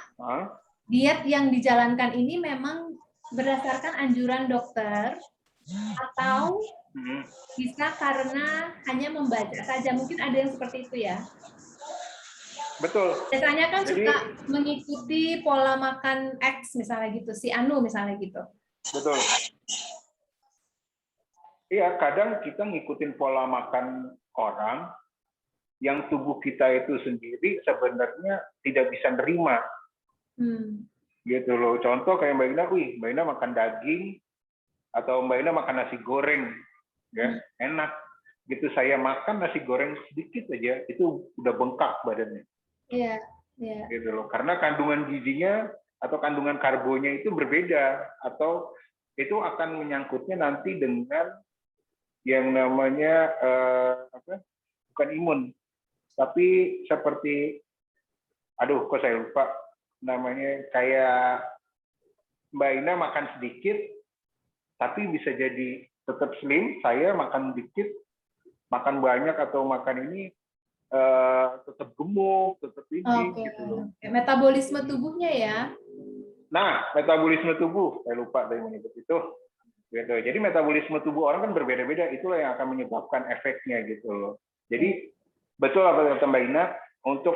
diet yang dijalankan ini memang berdasarkan anjuran dokter atau bisa karena hanya membaca saja. Mungkin ada yang seperti itu ya. Betul. Biasanya kan suka mengikuti pola makan X misalnya gitu, si Anu misalnya gitu. Betul. Iya, kadang kita ngikutin pola makan orang yang tubuh kita itu sendiri sebenarnya tidak bisa nerima. Gitu loh. Contoh kayak Mbak Ina, Mbak Ina makan daging atau Mbak Ina makan nasi goreng, ya enak. Gitu saya makan nasi goreng sedikit aja, itu udah bengkak badannya. Iya. Gitu loh. Karena kandungan gizinya atau kandungan karbonya itu berbeda, atau itu akan menyangkutnya nanti dengan yang namanya bukan imun, tapi seperti, aduh kok saya lupa namanya, kayak Mbak Ina makan sedikit, tapi bisa jadi tetap slim. Saya makan dikit, makan banyak atau makan ini tetap gemuk, tetap tinggi. Gitu loh. Metabolisme tubuhnya ya. Nah, metabolisme tubuh, saya lupa tadi menyebut itu. Gitu. Jadi metabolisme tubuh orang kan berbeda-beda, itulah yang akan menyebabkan efeknya gitu loh. Jadi betul apa kata Mbak Ina, untuk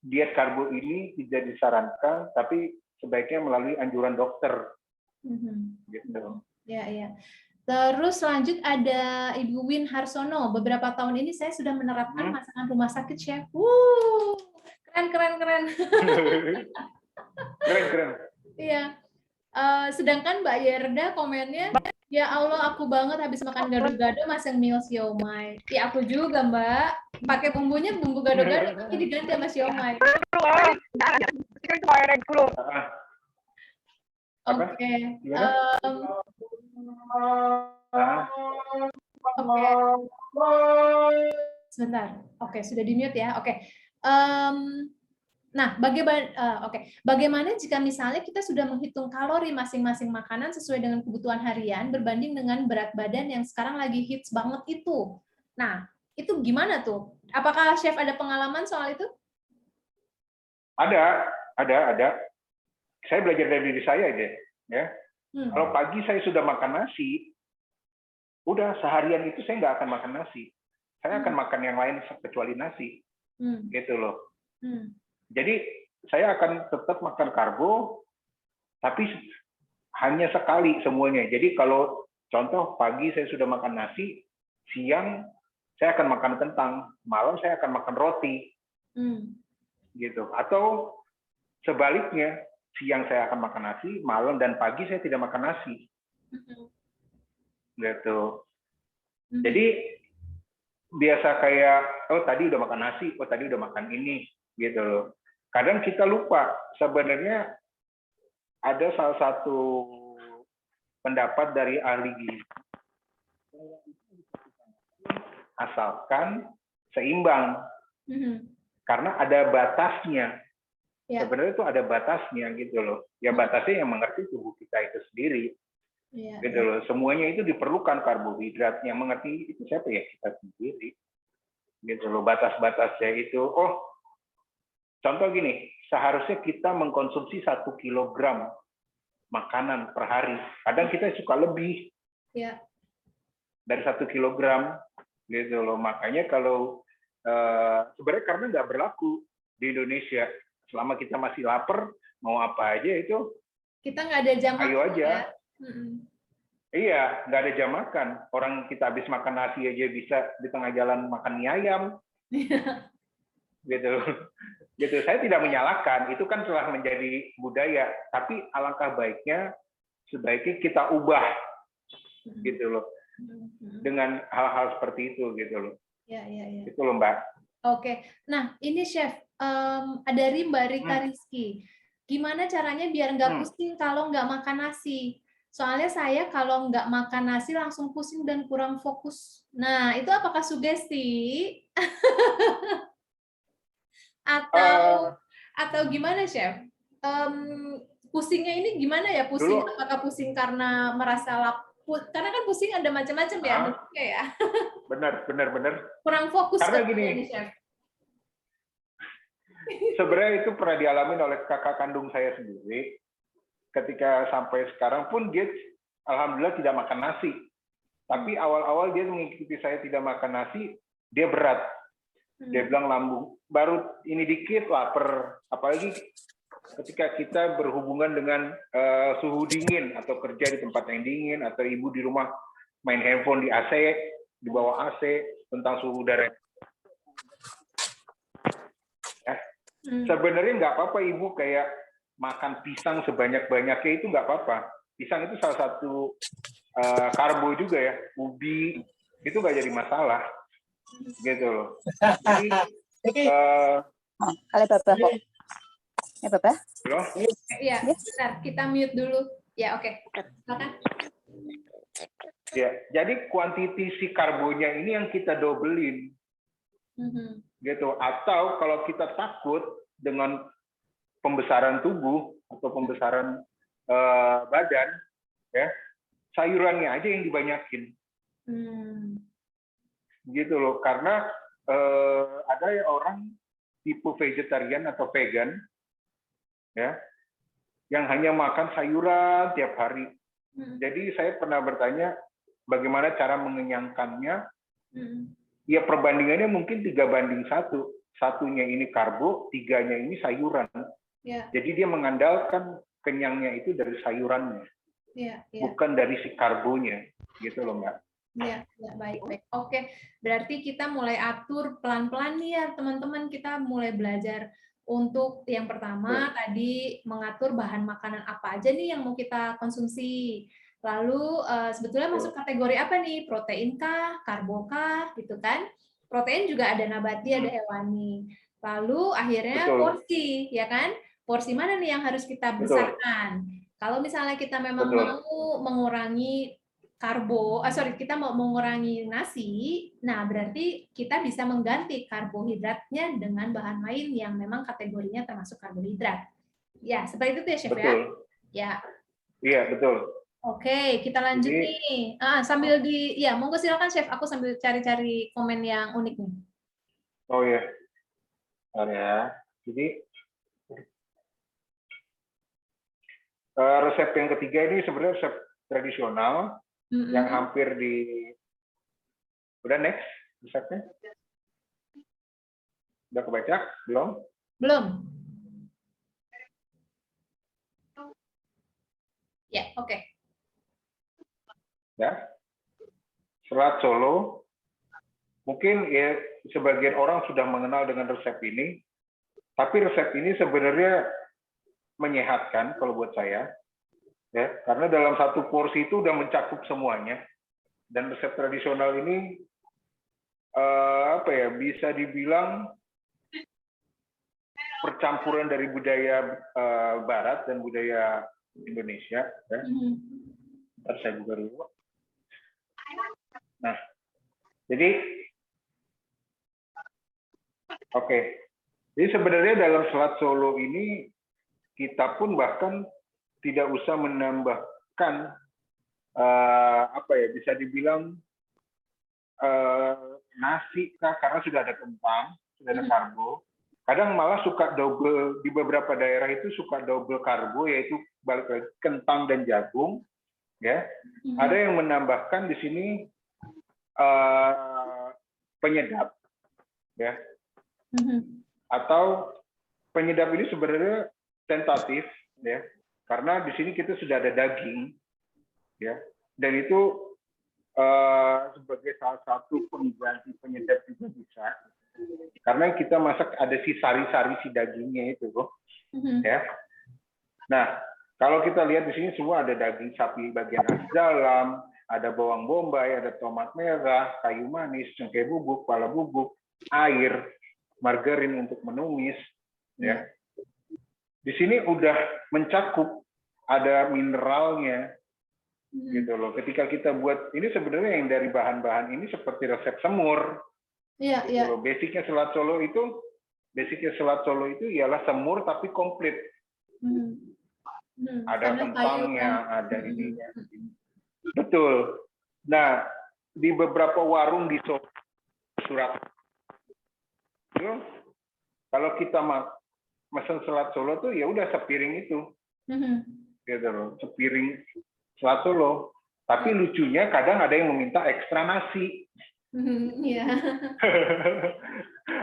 diet karbo ini tidak disarankan, tapi sebaiknya melalui anjuran dokter, Gitu. Ya. Terus lanjut ada Ibu Win Harsono. Beberapa tahun ini saya sudah menerapkan masakan rumah sakit, Chef. Keren. Keren. Iya. Sedangkan Mbak Yerda komennya, ya Allah aku banget habis makan gado-gado masang meal siomay. Ya aku juga Mbak. Pakai bumbunya bumbu gado-gado tapi diganti sama siomay. Oke. Sebentar. Oke, sudah di-mute ya. Oke. Nah, bagaimana jika misalnya kita sudah menghitung kalori masing-masing makanan sesuai dengan kebutuhan harian berbanding dengan berat badan yang sekarang lagi hits banget itu. Nah, itu gimana tuh? Apakah Chef ada pengalaman soal itu? Ada. Saya belajar dari diri saya aja, ya. Kalau pagi saya sudah makan nasi, udah seharian itu saya nggak akan makan nasi. Saya akan makan yang lain kecuali nasi, gitu loh. Jadi saya akan tetap makan karbo, tapi hanya sekali semuanya. Jadi kalau contoh pagi saya sudah makan nasi, siang saya akan makan kentang, malam saya akan makan roti, gitu. Atau sebaliknya, siang saya akan makan nasi, malam dan pagi saya tidak makan nasi, gitu. Jadi biasa kayak, oh tadi udah makan nasi, oh tadi udah makan ini, gitu loh. Kadang kita lupa, sebenarnya ada salah satu pendapat dari ahli gizi, asalkan seimbang, karena ada batasnya. Sebenarnya itu ada batasnya gitu loh. Ya batasnya yang mengerti tubuh kita itu sendiri, gitu loh. Semuanya itu diperlukan karbohidrat, yang mengerti itu siapa ya, kita sendiri, gitu loh. Batas-batasnya itu, oh contoh gini, seharusnya kita mengkonsumsi 1 kilogram makanan per hari. Kadang kita suka lebih dari 1 kilogram, gitu loh. Makanya kalau sebenarnya karena nggak berlaku di Indonesia, selama kita masih lapar, mau apa aja itu kita nggak ada jam ayo makan, aja. Ya? Iya, nggak ada jam makan. Orang kita habis makan nasi aja bisa di tengah jalan makan mie ayam. Gitu. Saya tidak menyalahkan, itu kan telah menjadi budaya, tapi alangkah baiknya sebaiknya kita ubah, gitu loh, dengan hal-hal seperti itu, gitu loh. Itu loh Mbak. Oke, nah ini Chef, ada Mbak Rika Rizky, gimana caranya biar nggak pusing kalau nggak makan nasi? Soalnya saya kalau nggak makan nasi langsung pusing dan kurang fokus. Nah, itu apakah sugesti? Atau gimana Chef? Pusingnya ini gimana ya? Pusing dulu, apakah pusing karena merasa karena kan pusing ada macam-macam ya, ya. Benar. Kurang fokus karena gini, Chef. Sebenarnya itu pernah dialami oleh kakak kandung saya sendiri. Ketika sampai sekarang pun dia alhamdulillah tidak makan nasi. Tapi awal-awal dia mengikuti saya tidak makan nasi, dia berat. Dia bilang lambung baru ini dikit lapar, apalagi ketika kita berhubungan dengan suhu dingin atau kerja di tempat yang dingin atau ibu di rumah main handphone di AC, di bawah AC, tentang suhu udara. Ya. Sebenarnya nggak apa-apa ibu kayak makan pisang sebanyak-banyaknya, itu nggak apa-apa. Pisang itu salah satu karbo juga ya, ubi itu nggak jadi masalah. Gitu loh. Jadi Halo Bapak kok. Ya Bapak? Halo? Iya, bentar kita mute dulu. Ya, oke. Silakan. Ya, jadi kuantiti si karbonya ini yang kita dobelin. Gitu. Atau kalau kita takut dengan pembesaran tubuh atau pembesaran badan, ya, sayurannya aja yang dibanyakin. Gitu loh, karena ada orang tipe vegetarian atau vegan, ya, yang hanya makan sayuran tiap hari. Jadi saya pernah bertanya bagaimana cara mengenyangkannya. Ya perbandingannya mungkin 3:1. Satunya ini karbo, 3-nya ini sayuran. Jadi dia mengandalkan kenyangnya itu dari sayurannya. Iya, iya. bukan dari si karbonya, gitu loh Mbak. Ya, ya, baik. Oke, berarti kita mulai atur pelan-pelan nih ya teman-teman, kita mulai belajar untuk yang pertama tadi mengatur bahan makanan apa aja nih yang mau kita konsumsi. Lalu sebetulnya masuk kategori apa nih? Protein kah, karbo kah, gitu kan? Protein juga ada nabati, ada hewani. Lalu akhirnya Betul. porsi, ya kan? Porsi mana nih yang harus kita Betul. besarkan? Kalau misalnya kita memang Betul. mau mengurangi kita mau mengurangi nasi, nah berarti kita bisa mengganti karbohidratnya dengan bahan lain yang memang kategorinya termasuk karbohidrat. Ya, seperti itu ya, Chef Betul. ya? Iya, betul. Oke, kita lanjut Jadi, nih. Monggo silakan Chef, aku sambil cari-cari komen yang unik nih. oh ya, ya. Jadi resep yang ketiga ini sebenarnya resep tradisional yang hampir udah next resepnya? Udah kebaca? Belum? Belum. Ya, oke. Ya. Selat Solo. Mungkin ya sebagian orang sudah mengenal dengan resep ini, tapi resep ini sebenarnya menyehatkan kalau buat saya. Ya, karena dalam satu porsi itu udah mencakup semuanya. Dan resep tradisional ini bisa dibilang percampuran dari budaya Barat dan budaya Indonesia. Ya. Ntar saya buka dulu. Nah, jadi jadi sebenarnya dalam Selat Solo ini kita pun bahkan tidak usah menambahkan bisa dibilang nasi karena sudah ada kentang, sudah ada karbo. Kadang malah suka double, di beberapa daerah itu suka double karbo, yaitu balik lagi kentang dan jagung. Ya, ada yang menambahkan di sini penyedap, ya. Atau penyedap ini sebenarnya tentatif, ya. Karena di sini kita sudah ada daging, ya, dan itu sebagai salah satu pengganti penyedap juga bisa, karena kita masak ada si sari-sari si dagingnya itu, ya. Nah, kalau kita lihat di sini semua ada daging sapi bagian khas dalam, ada bawang bombay, ada tomat merah, kayu manis, cengkeh bubuk, pala bubuk, air, margarin untuk menumis, ya. Di sini udah mencakup, ada mineralnya, gitu loh. Ketika kita buat ini sebenarnya yang dari bahan-bahan ini seperti resep semur. Iya, Gitu loh. Basicnya Selat Solo itu ialah semur tapi komplit. Ada kentangnya, ada ininya. Betul. Nah, di beberapa warung di Surabaya, kalau kita mesen Selat Solo tuh ya udah sepiring itu, gitu loh, sepiring Selat Solo. Tapi lucunya kadang ada yang meminta ekstra nasi.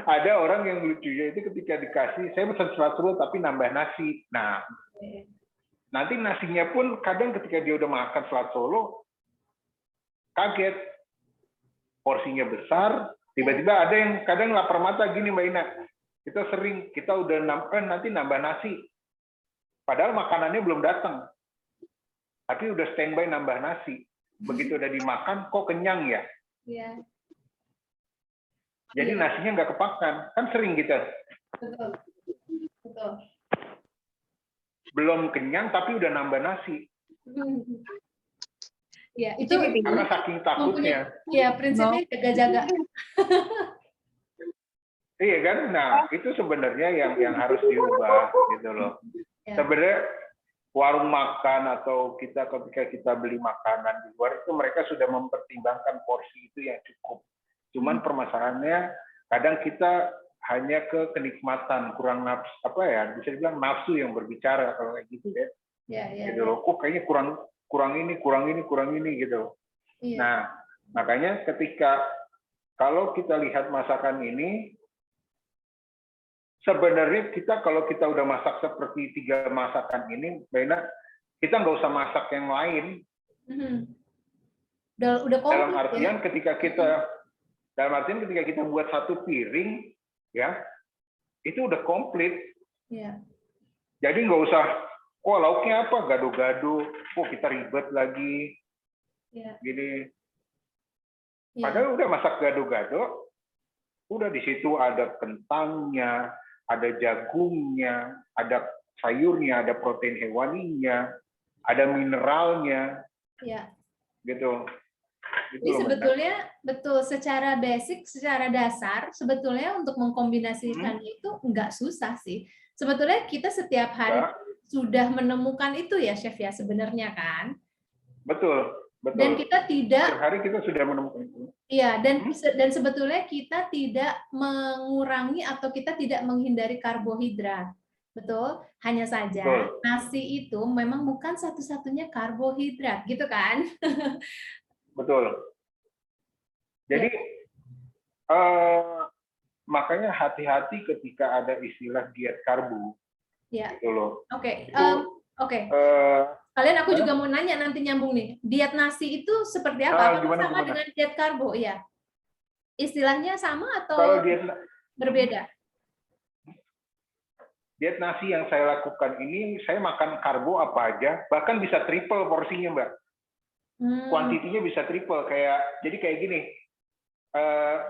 Ada orang yang lucunya itu ketika dikasih, saya pesan Selat Solo tapi nambah nasi. Nah, nanti nasinya pun kadang ketika dia udah makan Selat Solo kaget, porsinya besar, tiba-tiba ada yang kadang lapar mata gini Mbak Ina. Kita udah nanti nambah nasi. Padahal makanannya belum datang. Tapi udah standby nambah nasi. Begitu udah dimakan, kok kenyang ya? Iya. Jadi nasinya nggak kepakan. Kan sering kita. Betul. Betul. Belum kenyang, tapi udah nambah nasi. Ya, itu karena saking takutnya. Iya, prinsipnya jaga-jaga. Iya kan? Nah, itu sebenarnya yang harus diubah gitu loh. Ya. Sebenarnya warung makan atau ketika kita beli makanan di luar itu mereka sudah mempertimbangkan porsi itu yang cukup. Cuman permasalahannya kadang kita hanya ke kenikmatan, kurang nafsu, bisa dibilang nafsu yang berbicara kalau kayak gitu ya. Gitu loh. Kok kayaknya kurang ini gitu. Iya. Nah, makanya kalau kita lihat masakan ini, sebenarnya kalau kita udah masak seperti 3 masakan ini, Mbak Ina, kita nggak usah masak yang lain. Udah Dalam komplit artian ya. ketika kita buat satu piring, ya itu udah komplit. Iya. Jadi nggak usah, oh lauknya apa, gado-gado, oh kita ribet lagi, Iya. gini. Iya. Padahal udah masak gado-gado, udah di situ ada kentangnya, ada jagungnya, ada sayurnya, ada protein hewaninya, ada mineralnya, Iya. gitu. Gitu Jadi loh, Mbak. sebetulnya betul secara basic, secara dasar sebetulnya untuk mengkombinasikannya itu nggak susah sih. Sebetulnya kita setiap hari Mbak, sudah menemukan itu ya, Chef ya sebenarnya kan. betul, Dan betul. kita tidak, Setiap hari kita sudah menemukan itu. iya, dan sebetulnya kita tidak mengurangi atau kita tidak menghindari karbohidrat. Betul? Hanya saja Betul. nasi itu memang bukan satu-satunya karbohidrat, gitu kan? Betul. Jadi makanya hati-hati ketika ada istilah diet karbo, Ya. gitu loh. Oke. Itu, Oke. eh, Kalian aku juga mau nanya nanti nyambung nih. Diet nasi itu seperti apa? Apakah sama gimana? dengan diet karbo? Ya. Istilahnya sama atau Kalau berbeda? diet nasi yang saya lakukan ini, saya makan karbo apa aja, bahkan bisa triple porsinya, Mbak. Kuantitinya bisa triple, jadi kayak gini.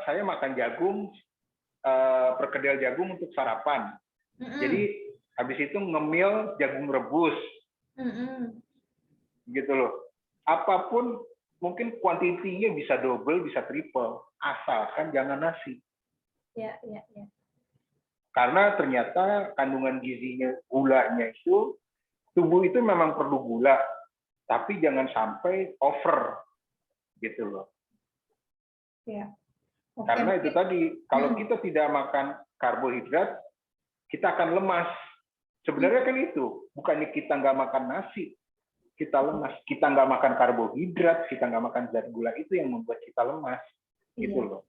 Saya makan jagung, perkedel jagung untuk sarapan. Jadi habis itu ngemil jagung rebus. Gitu loh. Apapun mungkin kuantitinya bisa double, bisa triple, asalkan jangan nasi. Ya. Karena ternyata kandungan gizinya, gulanya itu, tubuh itu memang perlu gula, tapi jangan sampai over, gitu loh. Ya. Karena itu tadi, kalau kita tidak makan karbohidrat, kita akan lemas. Sebenarnya kan itu, bukannya kita nggak makan nasi, kita lemas. Kita nggak makan karbohidrat, kita nggak makan zat gula, itu yang membuat kita lemas. Gitu loh.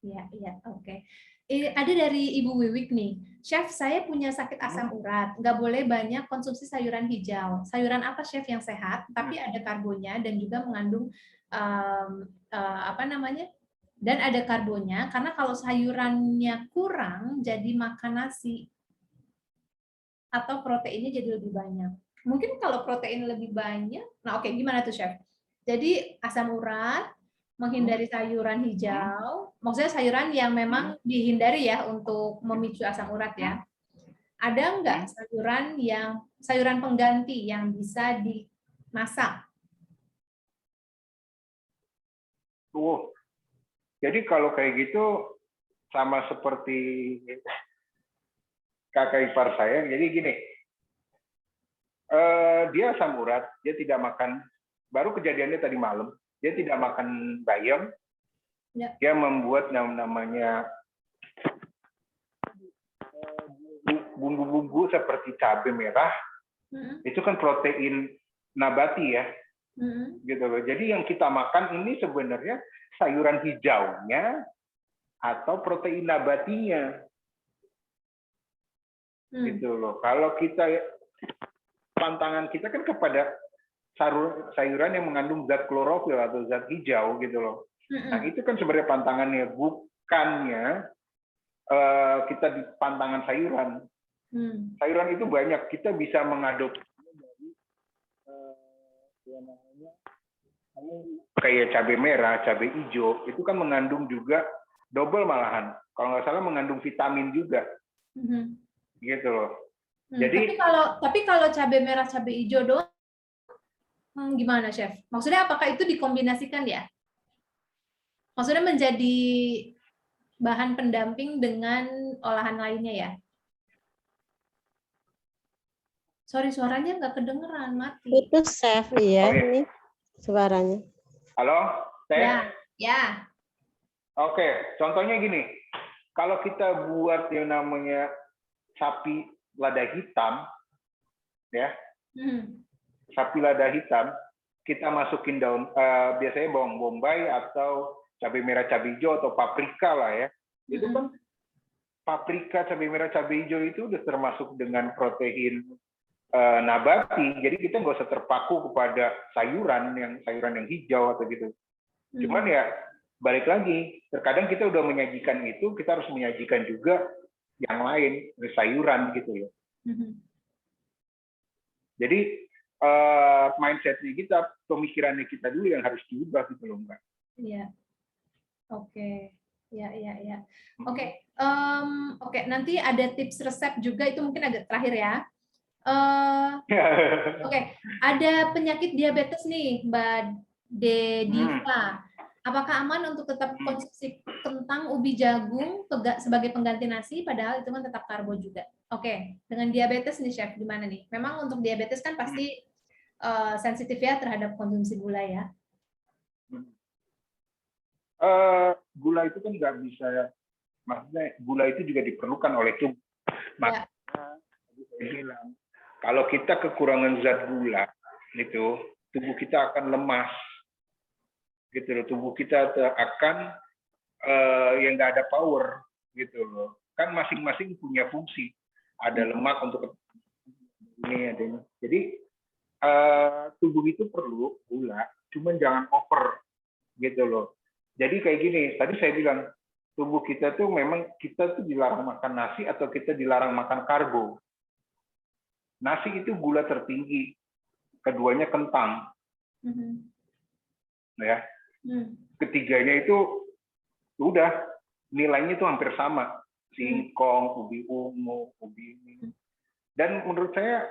Iya, oke. Ada dari Ibu Wiwik nih, Chef saya punya sakit asam urat, nggak boleh banyak konsumsi sayuran hijau. Sayuran apa Chef yang sehat, tapi ada karbonya dan juga mengandung dan ada karbonya, karena kalau sayurannya kurang jadi makan nasi atau proteinnya jadi lebih banyak. Mungkin kalau protein lebih banyak, nah oke, gimana tuh Chef? Jadi asam urat, menghindari sayuran hijau, maksudnya sayuran yang memang dihindari ya untuk memicu asam urat ya. Ada nggak sayuran pengganti yang bisa dimasak? Jadi kalau kayak gitu sama seperti kakak ipar saya, jadi gini, dia asam urat, dia tidak makan, baru kejadiannya tadi malam, dia tidak makan bayam, dia membuat namanya bumbu-bumbu seperti cabai merah, itu kan protein nabati ya, gitu loh. Jadi yang kita makan ini sebenarnya sayuran hijaunya atau protein nabatinya, gitu loh. Kalau kita pantangan kita kan kepada sayuran yang mengandung zat klorofil atau zat hijau, gitu loh. Nah itu kan sebenarnya pantangannya, bukannya kita di pantangan sayuran. Sayuran itu banyak, kita bisa mengadopsi dari kayak cabai merah, cabai hijau, itu kan mengandung juga double malahan. Kalau nggak salah mengandung vitamin juga, gitu loh. Jadi tapi kalau cabai merah, cabai hijau doang, gimana Chef? Maksudnya apakah itu dikombinasikan ya? Maksudnya menjadi bahan pendamping dengan olahan lainnya ya? Sorry, suaranya nggak kedengeran, mati. Itu Chef ya, ini suaranya. Halo, Ya. Oke, contohnya gini, kalau kita buat yang namanya sapi lada hitam, ya, sapi lada hitam, kita masukin daun, biasanya bawang bombay atau cabai merah, cabai hijau atau paprika lah ya, itu kan paprika, cabai merah, cabai hijau itu udah termasuk dengan protein nabati, jadi kita nggak usah terpaku kepada sayuran yang hijau atau gitu. Cuman ya balik lagi, terkadang kita udah menyajikan itu, kita harus menyajikan juga yang lain, sayuran gitu loh. Jadi mindsetnya kita, pemikirannya kita dulu yang harus diubah gitu loh, Mbak. Iya. Oke. Ya. Oke. Oke, nanti ada tips resep juga, itu mungkin agak terakhir ya. Oke, ada penyakit diabetes nih, Mbak Dediva. Apakah aman untuk tetap konsumsi kentang, ubi, jagung sebagai pengganti nasi, padahal itu kan tetap karbo juga? Oke, dengan diabetes nih, Chef, gimana nih? Memang untuk diabetes kan pasti sensitif ya terhadap konsumsi gula ya? Gula itu kan nggak bisa, maksudnya gula itu juga diperlukan oleh tubuh. Makanya saya bilang, kalau kita kekurangan zat gula, itu tubuh kita akan lemas, gitu loh. Tubuh kita akan yang nggak ada power, gitu loh. Kan masing-masing punya fungsi. Ada lemak untuk ini, ada ini. Jadi tubuh itu perlu gula, cuman jangan over, gitu loh. Jadi kayak gini, tadi saya bilang tubuh kita tuh memang kita tuh dilarang makan nasi atau kita dilarang makan karbo. Nasi itu gula tertinggi, keduanya kentang, ya. Ketiganya itu udah nilainya itu hampir sama, singkong, ubi ungu, ubi ini. Dan menurut saya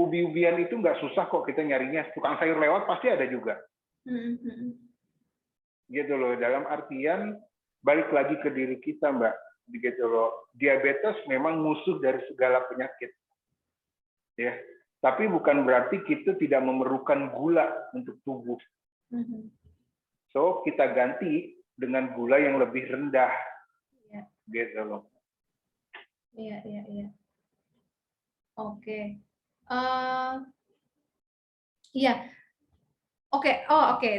ubi-ubian itu nggak susah kok kita nyarinya. Tukang sayur lewat pasti ada juga. Gitu loh, dalam artian balik lagi ke diri kita, Mbak, gitu loh. Diabetes memang musuh dari segala penyakit, ya. Tapi bukan berarti kita tidak memerlukan gula untuk tubuh. So kita ganti dengan gula yang lebih rendah, gitu loh. Iya. Oke. Iya. Oke.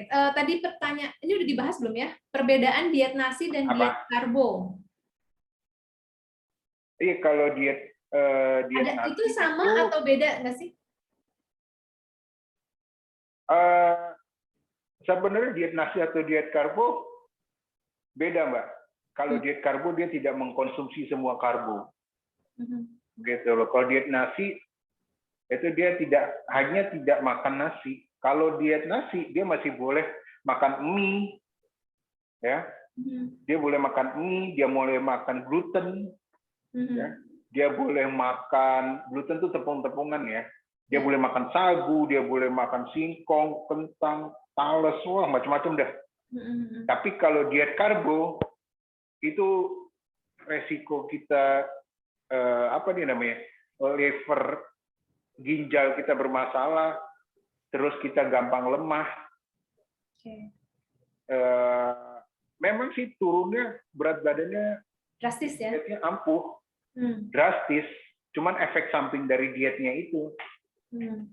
Tadi pertanyaan ini udah dibahas belum ya? Perbedaan diet nasi dan diet karbo. Iya, kalau diet nasi itu sama atau beda nggak sih? Sebenarnya diet nasi atau diet karbo beda, Mbak. Kalau diet karbo dia tidak mengkonsumsi semua karbo, gitu loh. Kalau diet nasi itu dia hanya tidak makan nasi. Kalau diet nasi dia masih boleh makan mie, ya. Dia boleh makan mie, dia boleh makan gluten, ya. Dia boleh makan gluten itu tepung-tepungan ya. Dia boleh makan sagu, dia boleh makan singkong, kentang, talas, wah macam-macam dah. Tapi kalau diet karbo itu resiko kita liver, ginjal kita bermasalah, terus kita gampang lemah. Memang sih turunnya berat badannya drastis ya? Dietnya ampuh, drastis. Cuman efek samping dari dietnya itu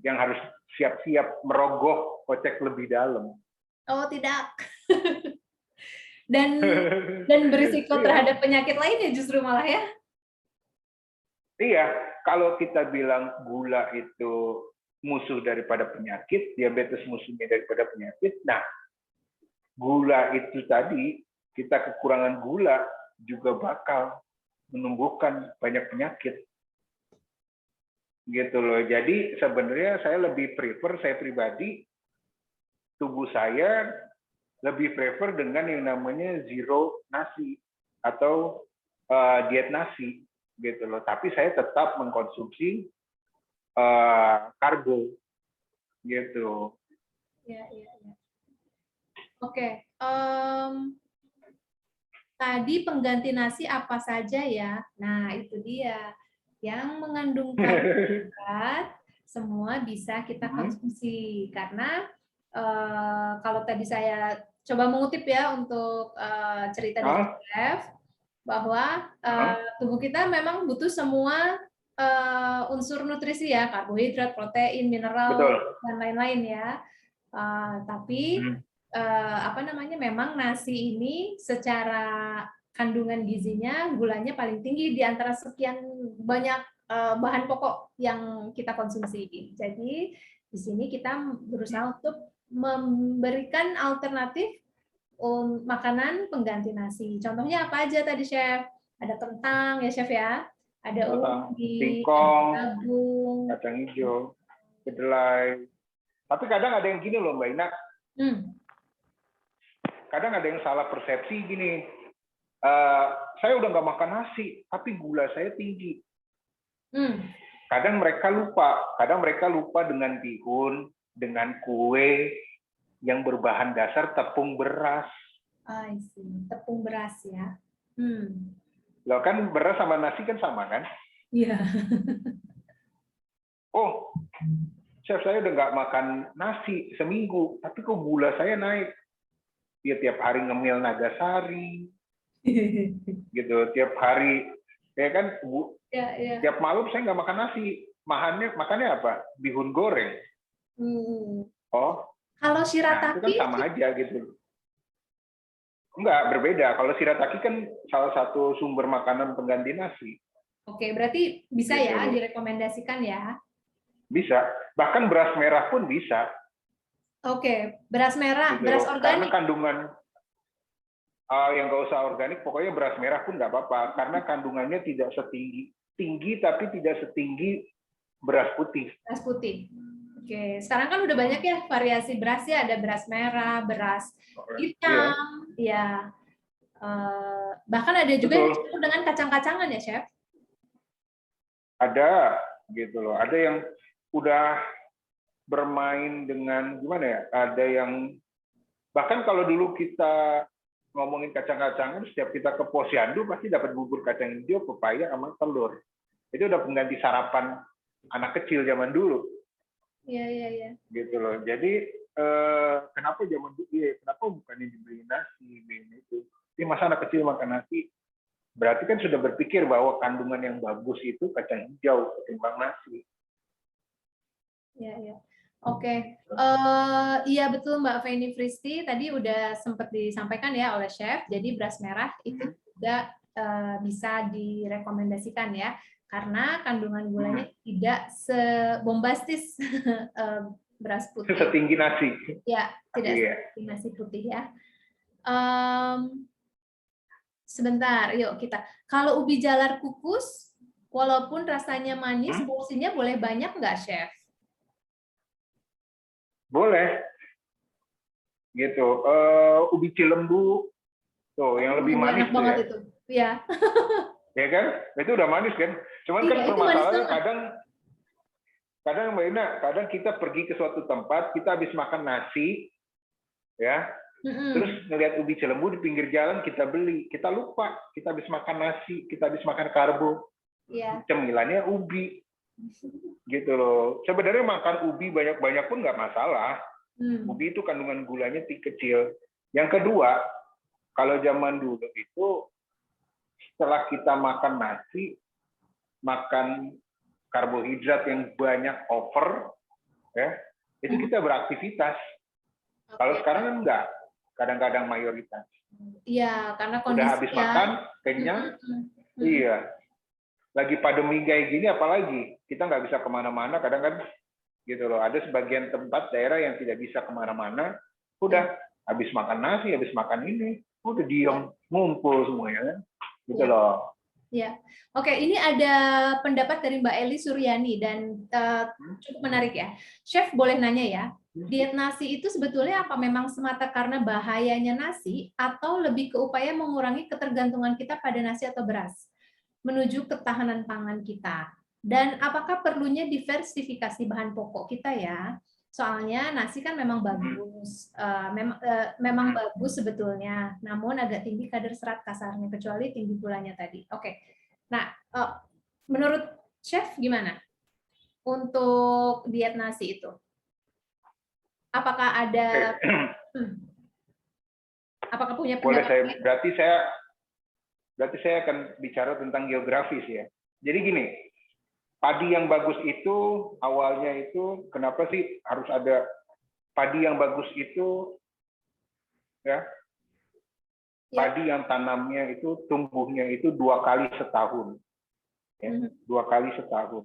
yang harus siap-siap merogoh kocek lebih dalam. Oh tidak. dan berisiko terhadap penyakit lainnya justru malah ya? Iya, kalau kita bilang gula itu musuh daripada penyakit, diabetes musuhnya daripada penyakit. Nah, gula itu tadi, kita kekurangan gula juga bakal menumbuhkan banyak penyakit. Gitu loh. Jadi sebenarnya saya lebih prefer, saya pribadi, tubuh saya lebih prefer dengan yang namanya zero nasi atau diet nasi. Gitu loh. Tapi saya tetap mengkonsumsi karbo, gitu. Iya. Oke. Tadi pengganti nasi apa saja ya? Nah itu dia. Yang mengandung karbohidrat semua bisa kita konsumsi karena kalau tadi saya coba mengutip ya untuk cerita dari Chef bahwa tubuh kita memang butuh semua unsur nutrisi ya, karbohidrat, protein, mineral, dan lain-lain ya. Tapi memang nasi ini secara kandungan gizinya gulanya paling tinggi di antara sekian banyak bahan pokok yang kita konsumsi. Jadi di sini kita berusaha untuk memberikan alternatif makanan pengganti nasi. Contohnya apa aja tadi, Chef? Ada kentang ya, Chef ya. Ada ubi, singkong, jagung, kacang hijau, kedelai. Tapi kadang ada yang gini loh Mbak Ina. Kadang ada yang salah persepsi gini. Saya udah nggak makan nasi, tapi gula saya tinggi. Kadang mereka lupa dengan bihun, dengan kue yang berbahan dasar tepung beras. Tepung beras ya. Loh kan beras sama nasi kan sama kan? Iya. Oh, Chef saya udah nggak makan nasi seminggu, tapi kok gula saya naik. Ya tiap hari ngemil Nagasari, gitu. Tiap hari, ya kan, tiap malam saya nggak makan nasi. Makannya apa? Bihun goreng. Oh, kalau nah, shirataki itu kan sama aja gitu. Enggak, berbeda. Kalau shirataki kan salah satu sumber makanan pengganti nasi. Oke, berarti bisa gitu. Ya direkomendasikan ya? Bisa. Bahkan beras merah pun bisa. Oke, beras merah, Gitu. beras organik. Karena kandungan yang nggak usah organik, pokoknya beras merah pun nggak apa-apa. Karena kandungannya tidak tinggi tapi tidak setinggi beras putih. Beras putih. Oke, sekarang kan udah banyak ya variasi berasnya, ada beras merah, beras hitam, ya. Bahkan ada juga yang disebut dengan kacang-kacangan ya, Chef? Ada, gitu loh. Ada yang udah bermain dengan gimana ya? Ada yang bahkan kalau dulu kita ngomongin kacang-kacangan, setiap kita ke Posyandu pasti dapat bubur kacang hijau, pepaya, sama telur. Itu udah pengganti sarapan anak kecil zaman dulu. Iya. Gitu loh. Jadi kenapa zaman dulu? Kenapa bukannya dibeli nasi itu? Ini masa anak kecil makan nasi? Berarti kan sudah berpikir bahwa kandungan yang bagus itu kacang hijau ketimbang nasi. Iya. Oke, iya betul Mbak Feni Fristi tadi udah sempat disampaikan ya oleh Chef. Jadi beras merah itu juga bisa direkomendasikan ya, karena kandungan gulanya tidak sebombastis beras putih. Setinggi nasi. Ya, tidak setinggi nasi putih ya. Sebentar, yuk kita. Kalau ubi jalar kukus, walaupun rasanya manis, porsinya boleh banyak nggak, Chef? Boleh, gitu. Ubi cilembu, tuh yang lebih manis enak banget ya. Itu, ya. Ya kan, itu udah manis kan. Cuman kan permasalahannya kadang Mbak Ina, kadang kita pergi ke suatu tempat, kita habis makan nasi, ya, terus ngelihat ubi cilembu di pinggir jalan kita beli, kita lupa, kita habis makan nasi, kita habis makan karbo, cemilannya ubi. Gitu loh. Sebenarnya makan ubi banyak-banyak pun nggak masalah. Ubi itu kandungan gulanya kecil. Yang kedua, kalau zaman dulu itu setelah kita makan nasi, makan karbohidrat yang banyak over, ya, itu kita beraktivitas. Kalau sekarang kan enggak, kadang-kadang mayoritas. Iya, karena kondisi udah habis makan, kenyang, iya. Lagi pandemi kayak gini apalagi kita nggak bisa kemana-mana kadang kan gitu loh, ada sebagian tempat daerah yang tidak bisa kemana-mana, udah habis makan nasi, habis makan ini udah diem ngumpul semuanya kan gitu loh. Ya, oke, ini ada pendapat dari Mbak Eli Suryani dan cukup menarik ya, Chef boleh nanya ya, diet nasi itu sebetulnya apa memang semata karena bahayanya nasi atau lebih ke upaya mengurangi ketergantungan kita pada nasi atau beras menuju ketahanan pangan kita, dan apakah perlunya diversifikasi bahan pokok kita ya? Soalnya nasi kan memang bagus, memang bagus sebetulnya, namun agak tinggi kadar serat kasarnya, kecuali tinggi gulanya tadi. Oke, nah menurut Chef gimana untuk diet nasi itu? Apakah ada? Apakah punya pendapat? Berarti saya akan bicara tentang geografis ya. Jadi gini, padi yang bagus itu awalnya itu kenapa sih harus ada padi yang bagus itu ya? Padi yang tanamnya itu tumbuhnya itu 2 kali setahun. ya, 2 kali setahun.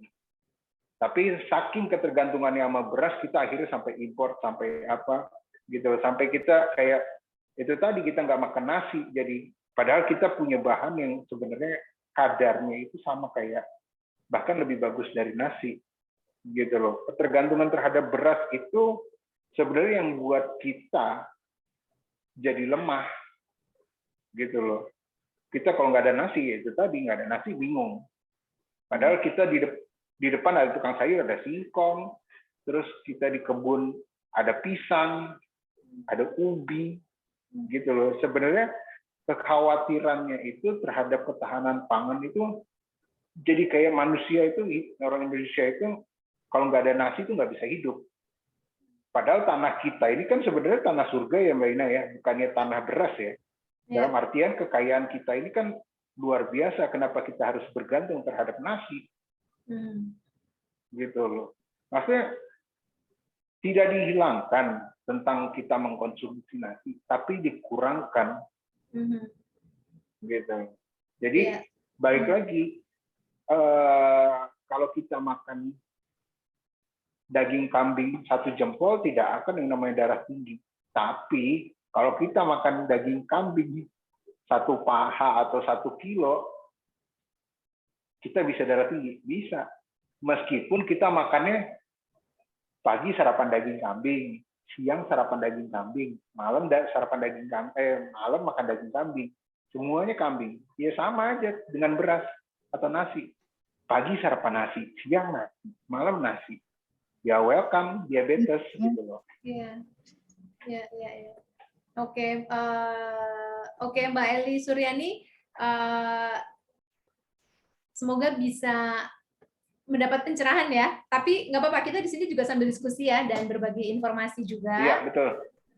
Tapi saking ketergantungannya sama beras, kita akhirnya sampai impor, sampai apa gitu, sampai kita kayak itu tadi, kita nggak makan nasi. Jadi padahal kita punya bahan yang sebenarnya kadarnya itu sama kayak, bahkan lebih bagus dari nasi gitu loh. Ketergantungan terhadap beras itu sebenarnya yang buat kita jadi lemah gitu loh. Kita kalau nggak ada nasi, ya itu tadi, nggak ada nasi bingung. Padahal kita di depan ada tukang sayur, ada singkong, terus kita di kebun ada pisang, ada ubi gitu loh. Sebenarnya kekhawatirannya itu terhadap ketahanan pangan itu jadi kayak manusia itu, orang Indonesia itu kalau nggak ada nasi itu nggak bisa hidup. Padahal tanah kita ini kan sebenarnya tanah surga ya Mbak Ina ya, bukannya tanah beras ya. Dalam artian kekayaan kita ini kan luar biasa, kenapa kita harus bergantung terhadap nasi? Gitu loh. Maksudnya tidak dihilangkan tentang kita mengkonsumsi nasi, tapi dikurangkan. Gitu. Jadi balik lagi, kalau kita makan daging kambing 1 jempol tidak akan yang namanya darah tinggi. Tapi kalau kita makan daging kambing 1 paha atau 1 kilo, kita bisa darah tinggi, bisa. Meskipun kita makannya pagi sarapan daging kambing, siang sarapan daging kambing, malam sarapan daging kambing, malam makan daging kambing, semuanya kambing. Ya sama aja dengan beras atau nasi. Pagi sarapan nasi, siang nasi, malam nasi. Ya welcome diabetes gitu loh. Iya. Oke, Mbak Eli Suryani, semoga bisa mendapat pencerahan ya. Tapi nggak apa-apa, kita di sini juga sambil diskusi ya dan berbagi informasi juga. Iya betul.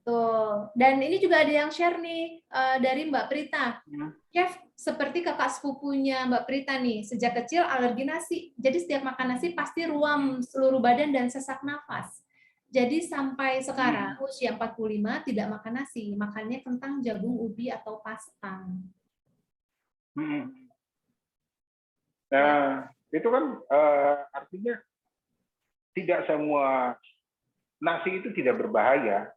Tuh. Dan ini juga ada yang share nih dari Mbak Prita. Chef, seperti kakak sepupunya Mbak Prita nih, sejak kecil alergi nasi. Jadi setiap makan nasi pasti ruam seluruh badan dan sesak nafas. Jadi sampai sekarang usia 45 tidak makan nasi, makannya kentang, jagung, ubi atau pastang. Nah, itu kan artinya tidak semua nasi itu tidak berbahaya,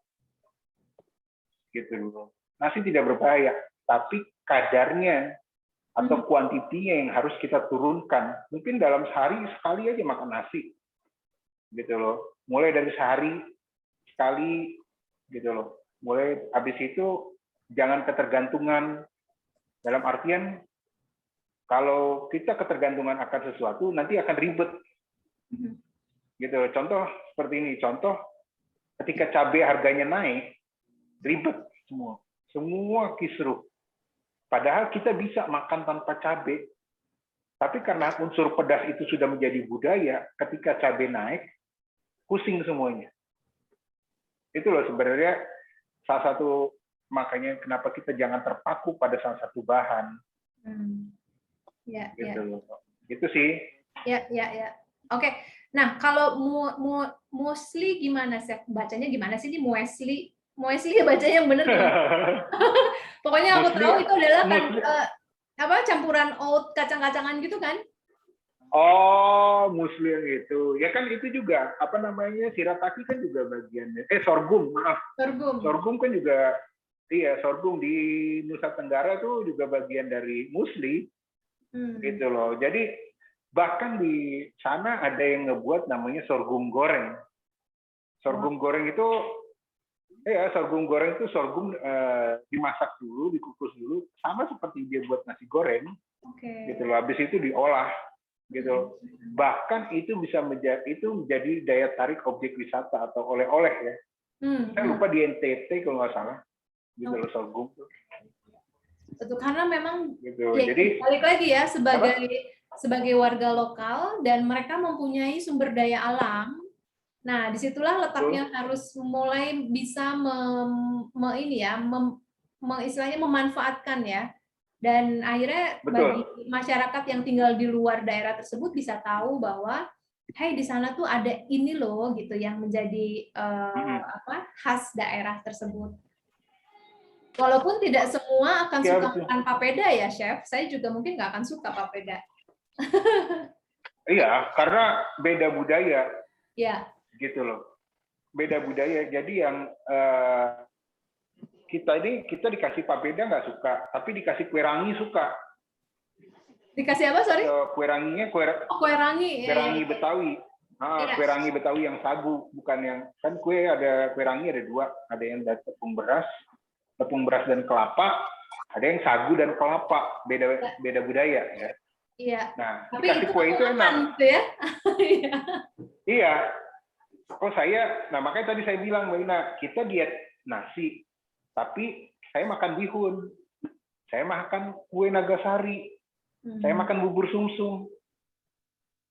gitu loh. Nasi tidak berbahaya, tapi kadarnya atau kuantitinya yang harus kita turunkan. Mungkin dalam sehari sekali aja makan nasi, gitu loh. Mulai dari sehari sekali, gitu loh. Mulai habis itu jangan ketergantungan, dalam artian kalau kita ketergantungan akan sesuatu nanti akan ribet, gitu loh. Contoh seperti ini, contoh ketika cabai harganya naik, ribet semua kisruh. Padahal kita bisa makan tanpa cabai, tapi karena unsur pedas itu sudah menjadi budaya, ketika cabai naik pusing semuanya. Itu loh sebenarnya salah satu, makanya kenapa kita jangan terpaku pada salah satu bahan. Gitu loh. Itu sih. Ya. Oke. Nah, kalau muesli gimana sih? Bacanya gimana sih ini muesli? Muesli bacanya yang benar gimana? Pokoknya aku tahu itu adalah kan campuran oat, kacang-kacangan gitu kan? Oh, musli yang itu. Ya kan itu juga apa namanya? Shirataki kan juga bagiannya. Sorghum, maaf. Sorghum kan juga, iya, sorghum di Nusa Tenggara tuh juga bagian dari musli. Gitu loh. Jadi bahkan di sana ada yang ngebuat namanya sorghum goreng. Sorghum goreng itu, sorghum goreng itu sorghum dimasak dulu, dikukus dulu, sama seperti dia buat nasi goreng. Gitu loh. Habis itu diolah, gitu loh. Bahkan itu bisa menjadi daya tarik objek wisata atau oleh-oleh ya. Saya lupa di NTT kalau nggak salah, gitu loh, sorghum. Betul, karena memang gitu. Ya, jadi balik lagi ya sebagai warga lokal dan mereka mempunyai sumber daya alam. Nah, disitulah letaknya harus mulai bisa istilahnya memanfaatkan ya. Dan akhirnya bagi masyarakat yang tinggal di luar daerah tersebut bisa tahu bahwa hey, di sana tuh ada ini loh gitu yang menjadi khas daerah tersebut. Walaupun tidak semua akan suka makan papeda ya, Chef. Saya juga mungkin nggak akan suka papeda. Iya, karena beda budaya Ya, gitu loh. Beda budaya. Jadi yang kita dikasih papeda nggak suka, tapi dikasih kue rangi suka. dikasih apa, sorry? Kue ranginya kue Kue rangi. kue rangi Betawi. Iya. Kue rangi Betawi yang sagu, bukan yang kan kue ada kue rangi ada dua, ada yang dari tepung beras dan kelapa, ada yang sagu dan kelapa, beda budaya ya. Iya. Nah, Tapi dikasih itu kue itu kamu makan enak. gitu ya? Iya. Iya. Nah makanya tadi saya bilang Mbak Ina, kita diet nasi, tapi saya makan bihun, saya makan kue nagasari, saya makan bubur sumsum.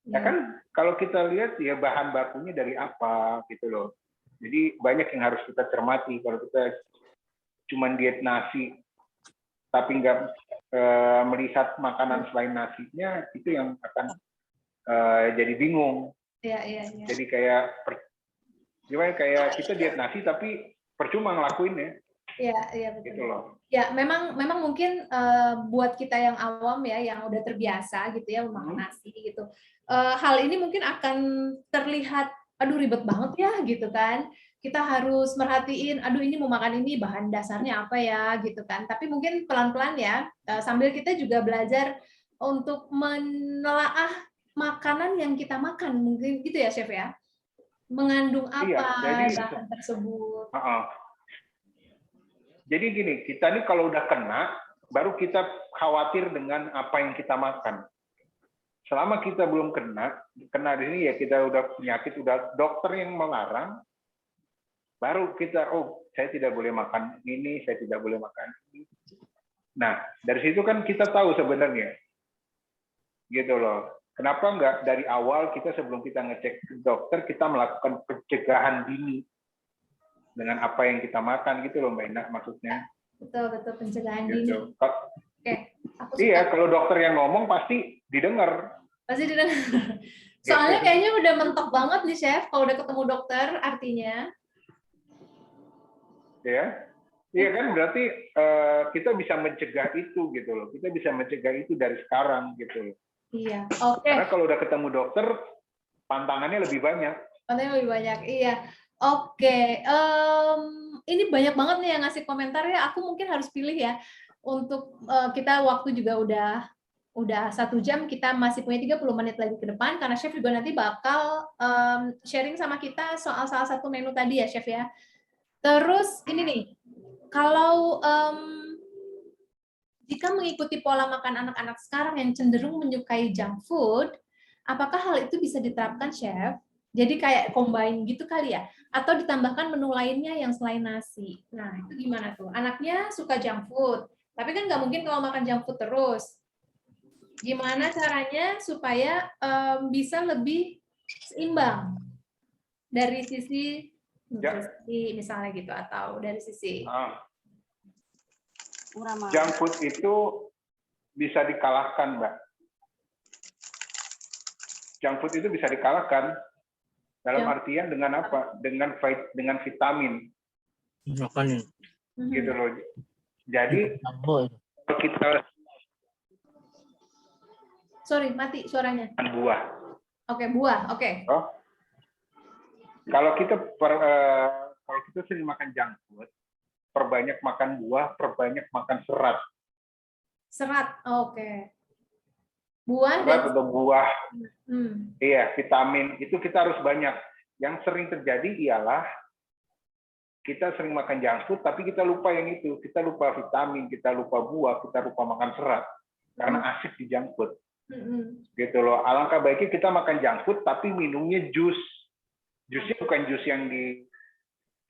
Ya kan, kalau kita lihat ya bahan bakunya dari apa gitu loh. Jadi banyak yang harus kita cermati. Kalau kita cuma diet nasi, tapi nggak melihat makanan selain nasinya, itu yang akan jadi bingung. Iya. Jadi kayak kita diet nasi tapi percuma ngelakuinnya. Iya, betul. Gitu loh. Ya, memang mungkin buat kita yang awam ya, yang udah terbiasa gitu ya makan nasi gitu. Hal ini mungkin akan terlihat, aduh ribet banget ya gitu kan. Kita harus merhatiin, aduh ini mau makan ini bahan dasarnya apa ya gitu kan. Tapi mungkin pelan-pelan ya, sambil kita juga belajar untuk menelaah makanan yang kita makan, mungkin gitu ya Chef ya. Mengandung apa Iya, bahan tersebut. Jadi gini, kita nih kalau udah kena, baru kita khawatir dengan apa yang kita makan. Selama kita belum kena di sini ya kita udah penyakit, udah dokter yang melarang, baru kita, oh saya tidak boleh makan ini, saya tidak boleh makan ini. Nah, dari situ kan kita tahu sebenarnya. Gitu loh. Kenapa nggak dari awal kita sebelum kita ngecek ke dokter, kita melakukan pencegahan dini dengan apa yang kita makan gitu loh Mbak Ina maksudnya. Betul pencegahan Gitu. dini. Oke. Iya, kalau dokter yang ngomong pasti didengar. Pasti didengar. Soalnya kayaknya udah mentok banget nih Chef kalau udah ketemu dokter artinya. Ya. Iya kan berarti kita bisa mencegah itu gitu loh. Kita bisa mencegah itu dari sekarang gitu loh. Iya. Oke. Karena kalau udah ketemu dokter tantangannya lebih banyak. Tantangannya lebih banyak. Iya. Oke. Ini banyak banget nih yang ngasih komentar ya. Aku mungkin harus pilih ya. Untuk kita waktu juga udah 1 jam, kita masih punya 30 menit lagi ke depan karena Chef juga nanti bakal sharing sama kita soal salah satu menu tadi ya Chef ya. Terus ini nih, kalau jika mengikuti pola makan anak-anak sekarang yang cenderung menyukai junk food, apakah hal itu bisa diterapkan Chef? Jadi kayak combine gitu kali ya? Atau ditambahkan menu lainnya yang selain nasi? Nah, itu gimana tuh? Anaknya suka junk food, tapi kan nggak mungkin kalau makan junk food terus. Gimana caranya supaya bisa lebih seimbang dari sisi nutrisi misalnya gitu, atau dari sisi junk food itu bisa dikalahkan, Mbak. Junk food itu bisa dikalahkan dalam artian dengan apa? Dengan vitamin. Makanya. Gitu loh. Jadi kalau kita sorry, mati suaranya. Buah. Oke, buah. Oke. Oh. Kalau kita sering makan junk food, perbanyak makan buah, perbanyak makan serat. Serat, oke. Buah serat atau buah. Iya, vitamin itu kita harus banyak. Yang sering terjadi ialah kita sering makan junk food, tapi kita lupa yang itu. Kita lupa vitamin, kita lupa buah, kita lupa makan serat. Karena asik di junk food. Gitu loh. Alangkah baiknya kita makan junk food, tapi minumnya jus. Jusnya bukan jus yang di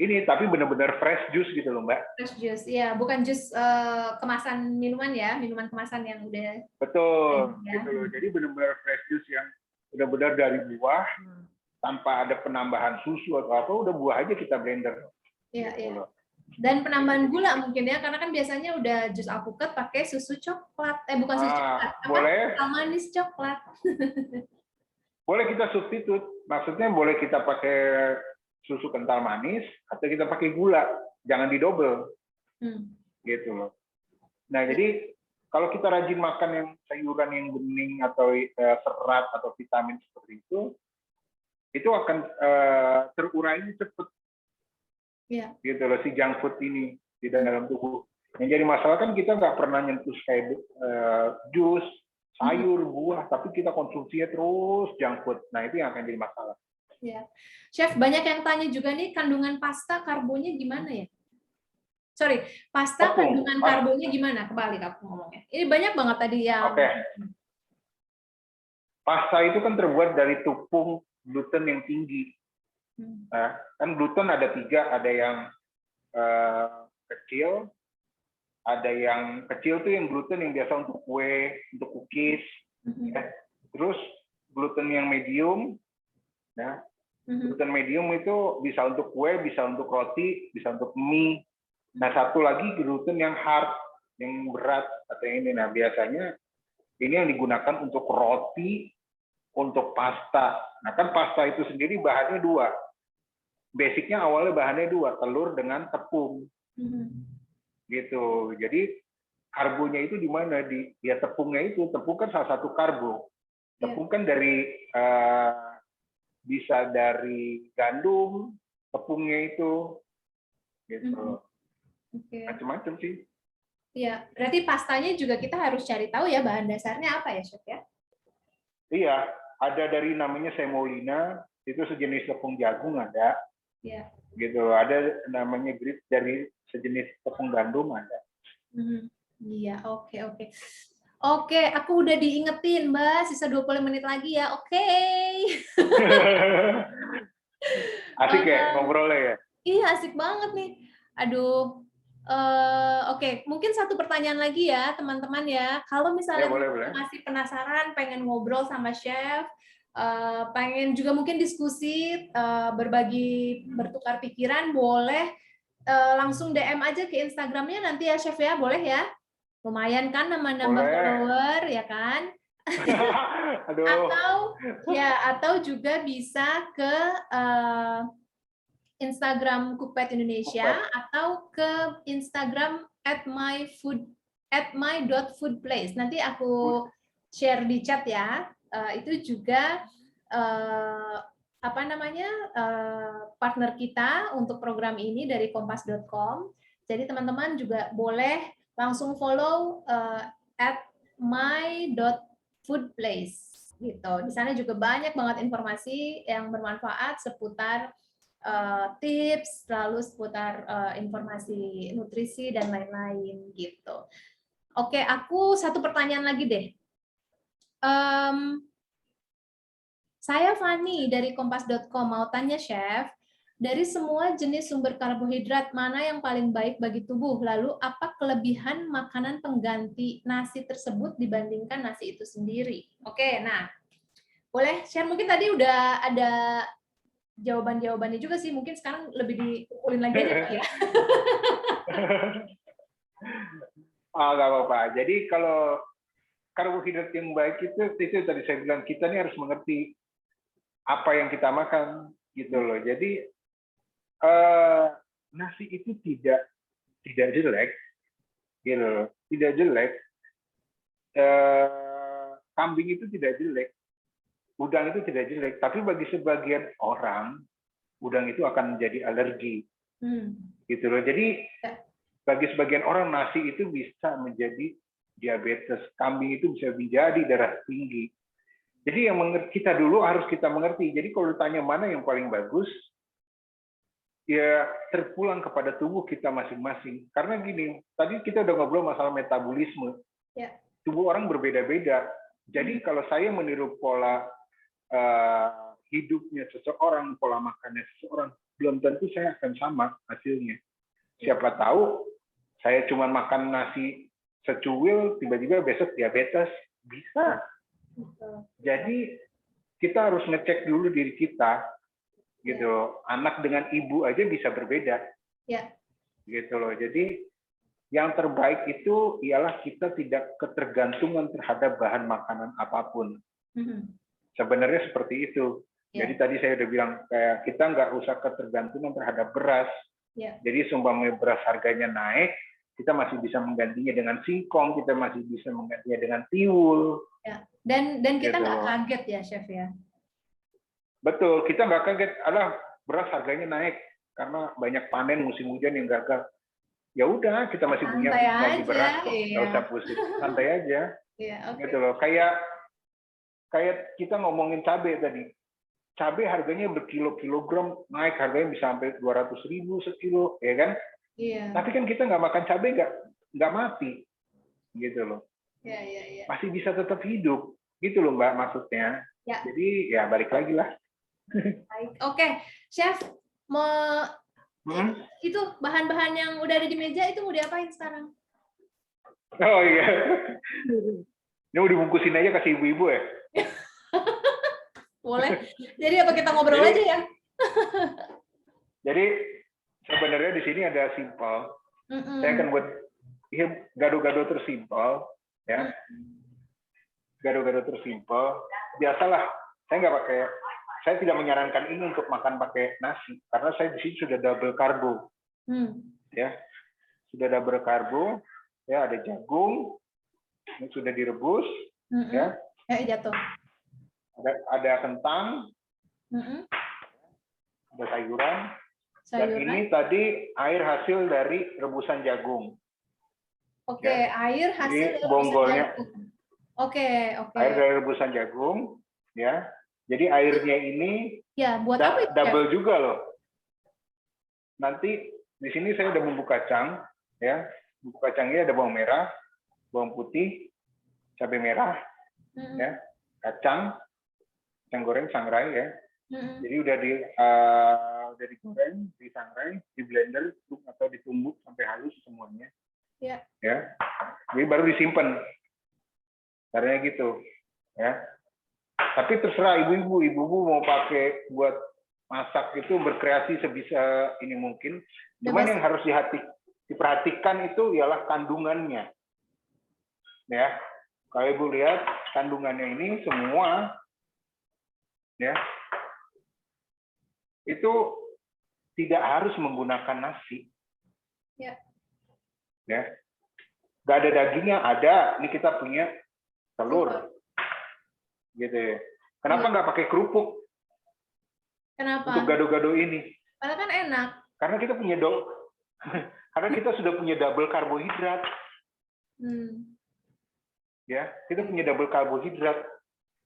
ini, tapi benar-benar fresh juice gitu loh, Mbak. Fresh juice, ya, bukan jus kemasan minuman ya, minuman kemasan yang udah. Betul, gitu loh. Jadi benar-benar fresh juice yang benar-benar dari buah, tanpa ada penambahan susu atau apa, udah buah aja kita blender. Iya, gitu iya. loh. Dan penambahan gula mungkin ya, karena kan biasanya udah jus alpukat pakai susu coklat, bukan susu coklat, boleh. manis coklat. Boleh kita substitut, maksudnya boleh kita pakai susu kental manis atau kita pakai gula, jangan didobel, gitu loh. Nah jadi Kalau kita rajin makan yang sayuran yang bening atau serat atau vitamin seperti itu akan terurainya cepat. Iya. Gitu loh, si junk food ini di dalam tubuh. Yang jadi masalah kan kita nggak pernah nyentuh kayak jus, sayur, buah, tapi kita konsumsinya terus junk food. Nah itu yang akan jadi masalah. Ya. Chef, banyak yang tanya juga nih, kandungan pasta karbonya gimana ya? Sorry, pasta kandungan karbonya gimana? Kebalik aku ngomongnya. Ini banyak banget tadi yang... Oke. Pasta itu kan terbuat dari tepung gluten yang tinggi. Nah, kan gluten ada 3, ada yang kecil, ada yang kecil tuh yang gluten yang biasa untuk kue, untuk cookies, ya. Terus gluten yang medium, ya. Gluten medium itu bisa untuk kue, bisa untuk roti, bisa untuk mie. Nah, satu lagi gluten yang hard, yang berat atau ini. Nah, biasanya ini yang digunakan untuk roti, untuk pasta. Nah, kan pasta itu sendiri bahannya 2. Basicnya awalnya bahannya 2, telur dengan tepung. Gitu. Jadi karbonya itu di mana? Ya tepungnya itu. Tepung kan salah satu karbo. Tepung kan dari bisa dari gandum, tepungnya itu. Gitu. Macam-macam sih. Iya, berarti pastanya juga kita harus cari tahu ya bahan dasarnya apa ya, Chef ya? Iya, ada dari namanya semolina, itu sejenis tepung jagung ada. Iya. Gitu, ada namanya grits dari sejenis tepung gandum ada. Iya, oke. Oke, aku udah diingetin, Mbak, sisa 20 menit lagi ya. Oke. Asik ya ngobrolnya ya? Iya, asik banget nih. Aduh. Oke, mungkin satu pertanyaan lagi ya, teman-teman ya. Kalau misalnya boleh. masih penasaran, pengen ngobrol sama Chef, pengen juga mungkin diskusi, berbagi, bertukar pikiran, boleh langsung DM aja ke Instagramnya nanti ya, Chef ya, boleh ya? Lumayan kan nambah follower, ya kan? Aduh. Atau juga bisa ke Instagram Cookpad Indonesia atau ke Instagram @my.foodplace. Nanti aku share di chat ya. Itu juga partner kita untuk program ini dari kompas.com. Jadi teman-teman juga boleh langsung follow @my.foodplace gitu. Di sana juga banyak banget informasi yang bermanfaat seputar tips, lalu seputar informasi nutrisi dan lain-lain gitu. Oke, aku satu pertanyaan lagi deh. Saya Fani dari kompas.com mau tanya Chef, dari semua jenis sumber karbohidrat mana yang paling baik bagi tubuh? Lalu apa kelebihan makanan pengganti nasi tersebut dibandingkan nasi itu sendiri? Oke, nah boleh share, mungkin tadi udah ada jawaban-jawabannya juga sih, mungkin sekarang lebih diukulin lagi aja ya. Nggak apa-apa. Jadi kalau karbohidrat yang baik itu tadi saya bilang, kita ini harus mengerti apa yang kita makan gitu loh. Jadi nasi itu tidak jelek, gitu loh. Tidak jelek. Kambing itu tidak jelek. Udang itu tidak jelek, tapi bagi sebagian orang udang itu akan menjadi alergi, gitu loh. Jadi bagi sebagian orang nasi itu bisa menjadi diabetes, kambing itu bisa menjadi darah tinggi. Jadi yang kita dulu harus kita mengerti. Jadi kalau ditanya mana yang paling bagus, ya terpulang kepada tubuh kita masing-masing. Karena gini, tadi kita udah ngobrol masalah metabolisme. Tubuh orang berbeda-beda. Jadi kalau saya meniru pola hidupnya seseorang, pola makannya seseorang, belum tentu saya akan sama hasilnya. Siapa tahu saya cuma makan nasi secuil, tiba-tiba besok diabetes, bisa. Jadi kita harus ngecek dulu diri kita, gitu. Anak dengan ibu aja bisa berbeda, gitu loh. Jadi yang terbaik itu ialah kita tidak ketergantungan terhadap bahan makanan apapun. Sebenarnya seperti itu. Jadi tadi saya udah bilang, kayak kita nggak usah ketergantungan terhadap beras. Jadi seumpamanya beras harganya naik, kita masih bisa menggantinya dengan singkong, kita masih bisa menggantinya dengan tiwul. Ya. Dan kita Gitu. nggak kaget ya, Chef ya. Betul, kita nggak kaget, beras harganya naik karena banyak panen musim hujan yang gagal. Ya udah, kita masih punya Santai lagi aja, beras kok, iya. nggak usah pusing, santai aja. Iya, oke. Gitu loh, kayak kita ngomongin cabai tadi. Cabai harganya berkilo-kilogram naik, harganya bisa sampai 200.000 sekilo, ya kan? Iya. Tapi kan kita nggak makan cabai nggak mati, gitu loh. Iya, iya, iya. Masih bisa tetap hidup, gitu loh Mbak maksudnya. Ya. Jadi ya balik lagi lah. Baik. Oke, Chef, itu bahan-bahan yang udah ada di meja itu mau diapain sekarang? Oh iya. Ini mau dibungkusin aja kasih ibu-ibu ya? Boleh. Jadi apa kita ngobrol aja ya? Jadi sebenarnya di sini ada simpel. Saya akan buat gado-gado tersimpel, ya. Gado-gado tersimpel. Biasalah, saya tidak menyarankan ini untuk makan pakai nasi karena saya di sini sudah double karbo. Ya. Sudah double karbo, ya ada jagung yang sudah direbus, ya. Jatuh. Ada kentang, ada sayuran. Dan ini tadi air hasil dari rebusan jagung. Oke, Ya. air hasil Ini dari bonggolnya. rebusan jagung. Oke. Air dari rebusan jagung, ya. Jadi airnya ini ya buat apa itu? Double juga loh. Nanti di sini saya udah bumbu kacang, ya. Bumbu kacangnya ada bawang merah, bawang putih, cabai merah, ya, kacang goreng sangrai ya. Jadi udah digoreng, disangrai, di blender atau ditumbuk sampai halus semuanya. Ya. Ya. Jadi baru disimpan. Caranya gitu, ya. Tapi terserah ibu-ibu mau pakai buat masak itu berkreasi sebisa ini mungkin. Cuman yang harus diperhatikan itu ialah kandungannya. Ya. Kalau ibu lihat kandungannya ini semua, ya, itu tidak harus menggunakan nasi. Ya. Ya. Nggak ada dagingnya, ada. Ini kita punya telur. Gitu ya. Kenapa nggak pakai kerupuk? Kenapa? Untuk gado-gado ini. Karena kan enak. Karena kita punya karena kita sudah punya double karbohidrat. Ya, kita punya double karbohidrat.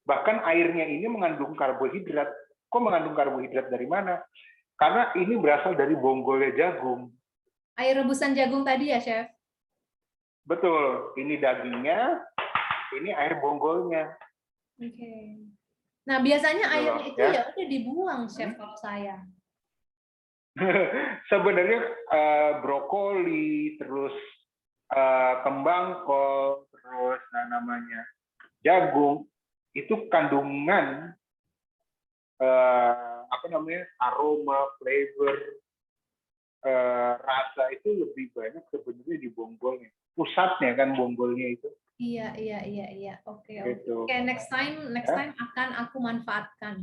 Bahkan airnya ini mengandung karbohidrat. Kok mengandung karbohidrat dari mana? Karena ini berasal dari bonggolnya jagung. Air rebusan jagung tadi ya, Chef? Betul. Ini dagingnya, ini air bonggolnya. Oke. Nah, biasanya Betul, airnya itu ya udah dibuang, Chef, kalau saya. Sebenarnya brokoli, terus kembang kol, terus namanya jagung, itu kandungan aroma, flavor, rasa itu lebih banyak sebenarnya di bonggolnya. Pusatnya kan bonggolnya itu. Iya. Oke. Gitu. Oke, next time akan aku manfaatkan.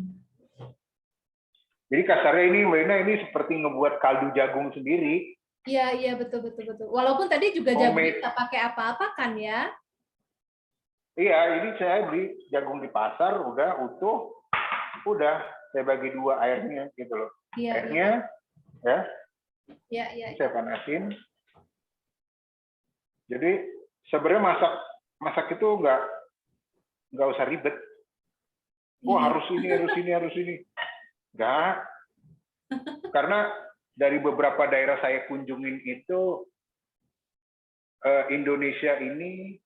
Jadi kasarnya ini Mbak Ina ini seperti ngebuat kaldu jagung sendiri. Iya, betul. Walaupun tadi juga jagung kita pakai apa-apa kan ya? Iya, ini saya beli jagung di pasar udah utuh, udah saya bagi dua airnya gitu loh. Iya. Airnya, ya. Iya. Saya panasin. Jadi sebenarnya masak itu nggak usah ribet. Harus ini. Nggak. Karena dari beberapa daerah saya kunjungin itu Indonesia ini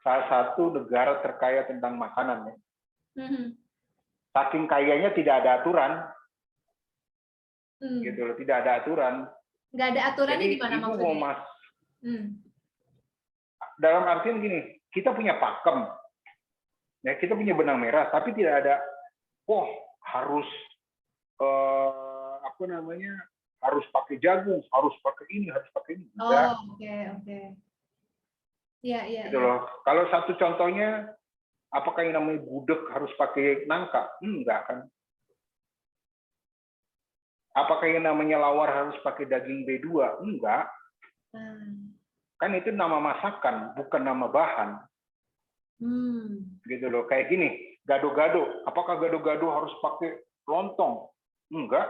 salah satu negara terkaya tentang makanan ya. Saking kayanya tidak ada aturan. Gitu loh, tidak ada aturan. Nggak ada aturannya. Jadi, gimana ibu maksudnya? mau dalam artian gini, kita punya pakem, ya kita punya benang merah, tapi tidak ada, harus harus pakai jagung, harus pakai ini, harus pakai ini. Oke. Iya. Gitu loh. Kalau satu contohnya, apakah yang namanya gudeg harus pakai nangka? Enggak kan. Apakah yang namanya lawar harus pakai daging B2? Enggak. Kan itu nama masakan, bukan nama bahan. Gitu loh. Kayak gini, gado-gado. Apakah gado-gado harus pakai lontong? Enggak.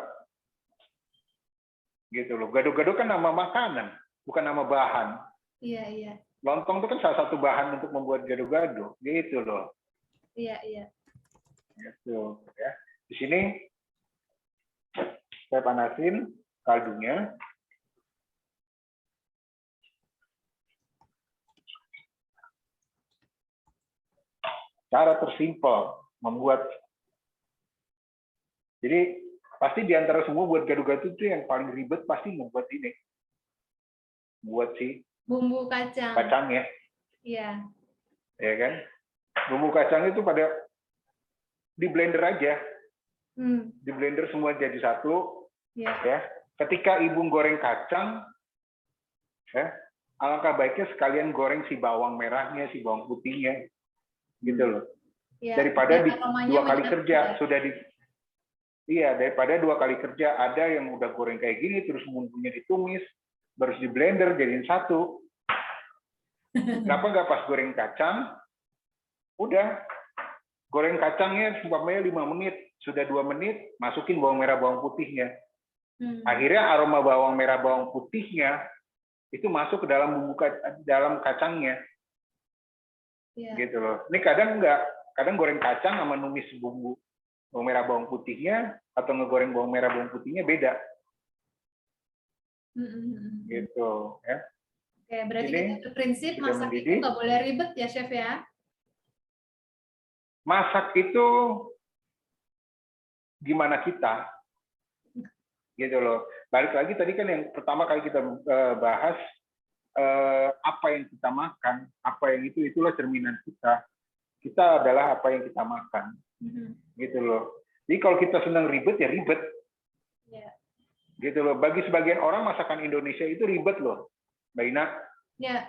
Gitu loh. Gado-gado kan nama makanan, bukan nama bahan. Iya, iya. Lontong itu kan salah satu bahan untuk membuat gado-gado. Gitu loh. Iya, iya. Gitu ya. Di sini saya panasin kaldunya. Cara tersimpel membuat. Jadi pasti di antara semua buat gado-gado itu yang paling ribet pasti membuat ini. Buat si Bumbu kacang. kacangnya. Iya. Ya kan? Bumbu kacang itu pada di blender aja. Di blender semua jadi satu. Iya. Ya. Ketika ibu goreng kacang, ya, alangkah baiknya sekalian goreng si bawang merahnya, si bawang putihnya. Gitu loh. Iya. Daripada Biar aromanya dua kali menyatu kerja ya. sudah di. Iya, daripada 2 kali kerja, ada yang udah goreng kayak gini, terus bumbunya ditumis, baru di blender jadiin satu. Kenapa nggak pas goreng kacang, udah goreng kacangnya umpamanya 5 menit, sudah 2 menit, masukin bawang merah bawang putihnya. Akhirnya aroma bawang merah bawang putihnya itu masuk ke dalam dalam kacangnya. Iya. Gitu loh. Ini kadang nggak, kadang goreng kacang sama numis bumbu bawang merah bawang putihnya atau ngegoreng bawang merah bawang putihnya beda. Gitu ya. Oke, berarti Ini kita berprinsip sudah masak itu mendidih. nggak boleh ribet ya, Chef ya? Masak itu gimana kita, gitu loh. Balik lagi tadi kan yang pertama kali kita bahas apa yang kita makan, apa yang itulah cerminan kita. Kita adalah apa yang kita makan, gitu loh. Jadi kalau kita senang ribet ya ribet, gitu loh. Bagi sebagian orang masakan Indonesia itu ribet loh, Mbak Ina. Ya.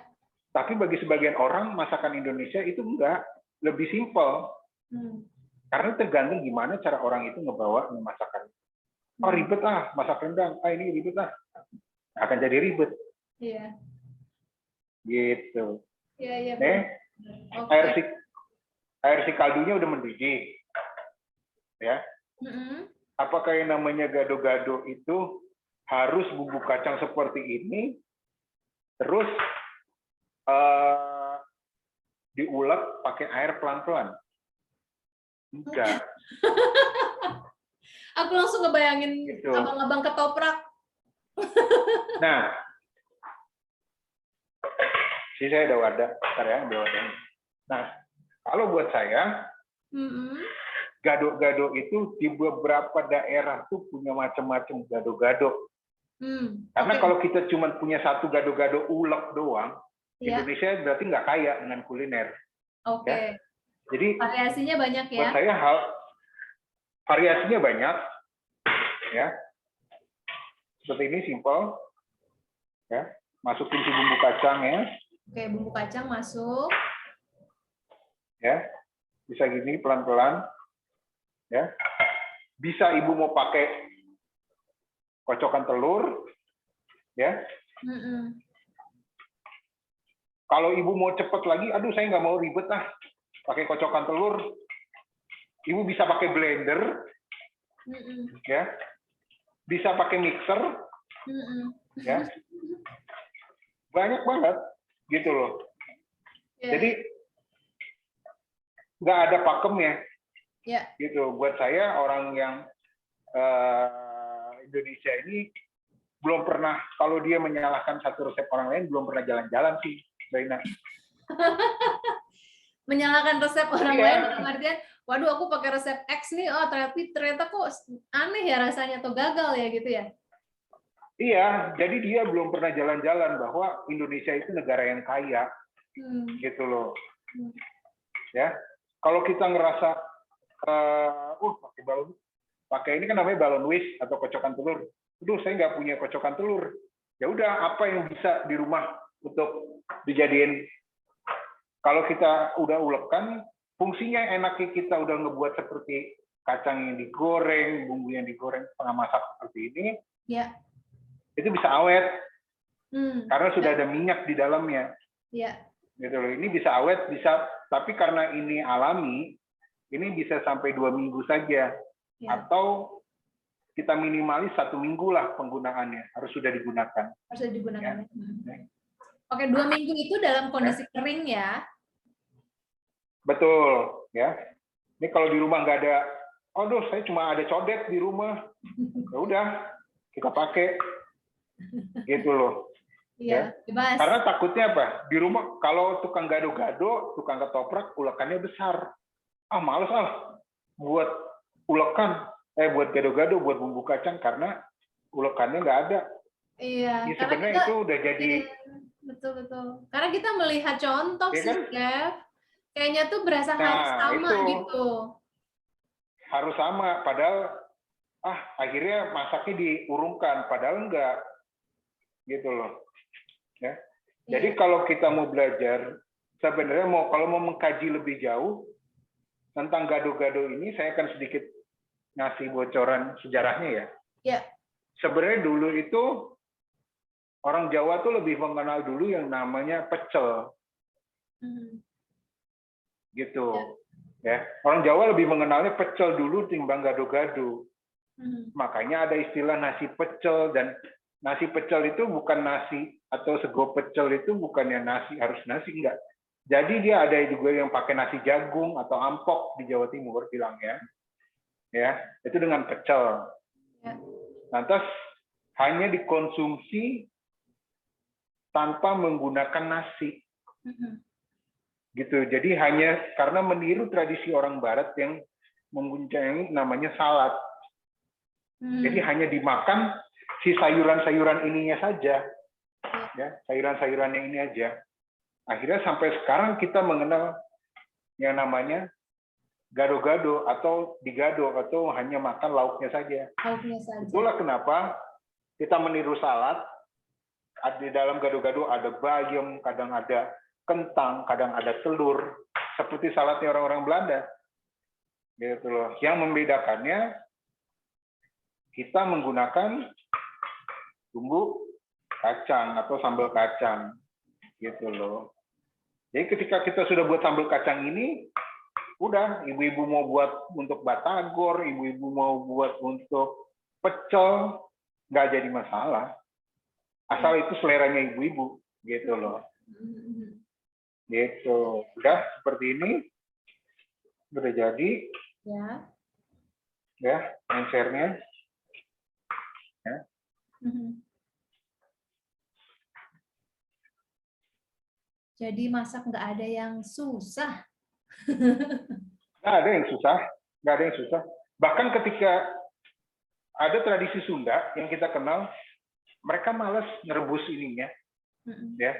Tapi bagi sebagian orang masakan Indonesia itu enggak, lebih simpel. Karena tergantung gimana cara orang itu ngebawa masakan. Oh ribet ah, masak rendang. Ah ini ribet ah. Akan jadi ribet. Iya. Gitu. Iya, iya. Nih, Oke. air si kaldunya udah mendidih. Ya. Apakah yang namanya gado-gado itu harus bumbu kacang seperti ini, terus diulek pakai air pelan-pelan? Enggak. Aku langsung ngebayangin Gitu. abang-abang ketoprak. Nah, sih saya udah ada, bentar ya, udah ada. Nah, kalau buat saya, gado-gado itu di beberapa daerah tuh punya macam-macam gado-gado. Karena kalau kita cuma punya satu gado-gado ulek doang, Indonesia berarti nggak kaya dengan kuliner. Oke. Ya. Jadi Variasinya banyak ya. buat saya variasinya banyak, ya. Seperti ini simple, ya. Masukin si bumbu kacang ya. Oke, bumbu kacang masuk. Ya, bisa gini pelan-pelan, ya. Bisa ibu mau pakai kocokan telur, ya. Kalau ibu mau cepet lagi, aduh saya nggak mau ribet ah, pakai kocokan telur, ibu bisa pakai blender, ya, bisa pakai mixer, ya, banyak banget, gitu loh. Jadi nggak ada pakemnya, gitu. Buat saya orang yang Indonesia ini belum pernah, kalau dia menyalahkan satu resep orang lain belum pernah jalan-jalan sih, Mbak Ina. Menyalahkan resep orang lain dalam artian, waduh aku pakai resep X nih, oh ternyata kok aneh ya rasanya atau gagal ya gitu ya? Iya, jadi dia belum pernah jalan-jalan bahwa Indonesia itu negara yang kaya, gitu loh. Ya, kalau kita ngerasa, pakai ini kan namanya balon wish atau kocokan telur. Aduh, saya nggak punya kocokan telur. Ya udah, apa yang bisa di rumah untuk dijadiin? Kalau kita udah ulekan, fungsinya enaknya kita udah ngebuat seperti kacang yang digoreng, bumbu yang digoreng, setengah masak seperti ini. Ya. Itu bisa awet, karena sudah ada minyak di dalamnya. Iya. Gitu loh. Ini bisa awet, bisa, tapi karena ini alami, ini bisa sampai 2 minggu saja, Ya. atau kita minimalis 1 minggu lah penggunaannya, harus sudah digunakan. Harus digunakan. Ya. Oke, 2 minggu itu dalam kondisi kering ya. Betul, ya. Ini kalau di rumah nggak ada, aduh saya cuma ada codet di rumah, ya udah kita pakai, gitu loh. Iya, bebas. Karena takutnya apa? Di rumah kalau tukang gado-gado, tukang ketoprak, ulekannya besar. Ah males buat ulekan, buat gado-gado, buat bumbu kacang karena ulekannya nggak ada. Iya. Ya, Karena sebenarnya kita, itu udah jadi. betul. Karena kita melihat contoh Ya sih, kan? Chef. Kayaknya tuh berasa harus sama itu. gitu. Harus sama, padahal akhirnya masaknya diurungkan, padahal enggak, gitu loh. Ya. Jadi kalau kita mau belajar, sebenarnya kalau mau mengkaji lebih jauh tentang gado-gado ini, saya akan sedikit ngasih bocoran sejarahnya ya. Ya. Sebenarnya dulu itu orang Jawa tuh lebih mengenal dulu yang namanya pecel, gitu. Ya, orang Jawa lebih mengenalnya pecel dulu timbang gado-gado. Makanya ada istilah nasi pecel, dan nasi pecel itu bukan nasi, atau sego pecel itu bukannya nasi, harus nasi, enggak. Jadi dia ada juga yang pakai nasi jagung atau ampok di Jawa Timur bilangnya. Ya, itu dengan pecel. Ya. Lantas hanya dikonsumsi tanpa menggunakan nasi. Gitu. Jadi hanya karena meniru tradisi orang barat yang mempunyai namanya salad. Jadi hanya dimakan si sayuran-sayuran ininya saja. Ya, sayuran-sayurannya ini aja. Akhirnya sampai sekarang kita mengenal yang namanya gado-gado atau digado, atau hanya makan lauknya saja. Lauknya saja. Itulah kenapa kita meniru salad. Di dalam gado-gado ada bayam, kadang ada kentang, kadang ada telur, seperti saladnya orang-orang Belanda. Gitu loh. Yang membedakannya kita menggunakan bumbu kacang atau sambal kacang, gitu loh. Jadi ketika kita sudah buat sambal kacang ini, udah ibu-ibu mau buat untuk batagor, ibu-ibu mau buat untuk pecel, nggak jadi masalah. Asal itu seleranya ibu-ibu, gitu loh. Gitu. Udah seperti ini, udah jadi. Ya, share-nya. Ya. Jadi masak nggak ada yang susah. Nggak ada yang susah, nggak ada yang susah. Bahkan ketika ada tradisi Sunda yang kita kenal, mereka malas ngerebus ininya, ya.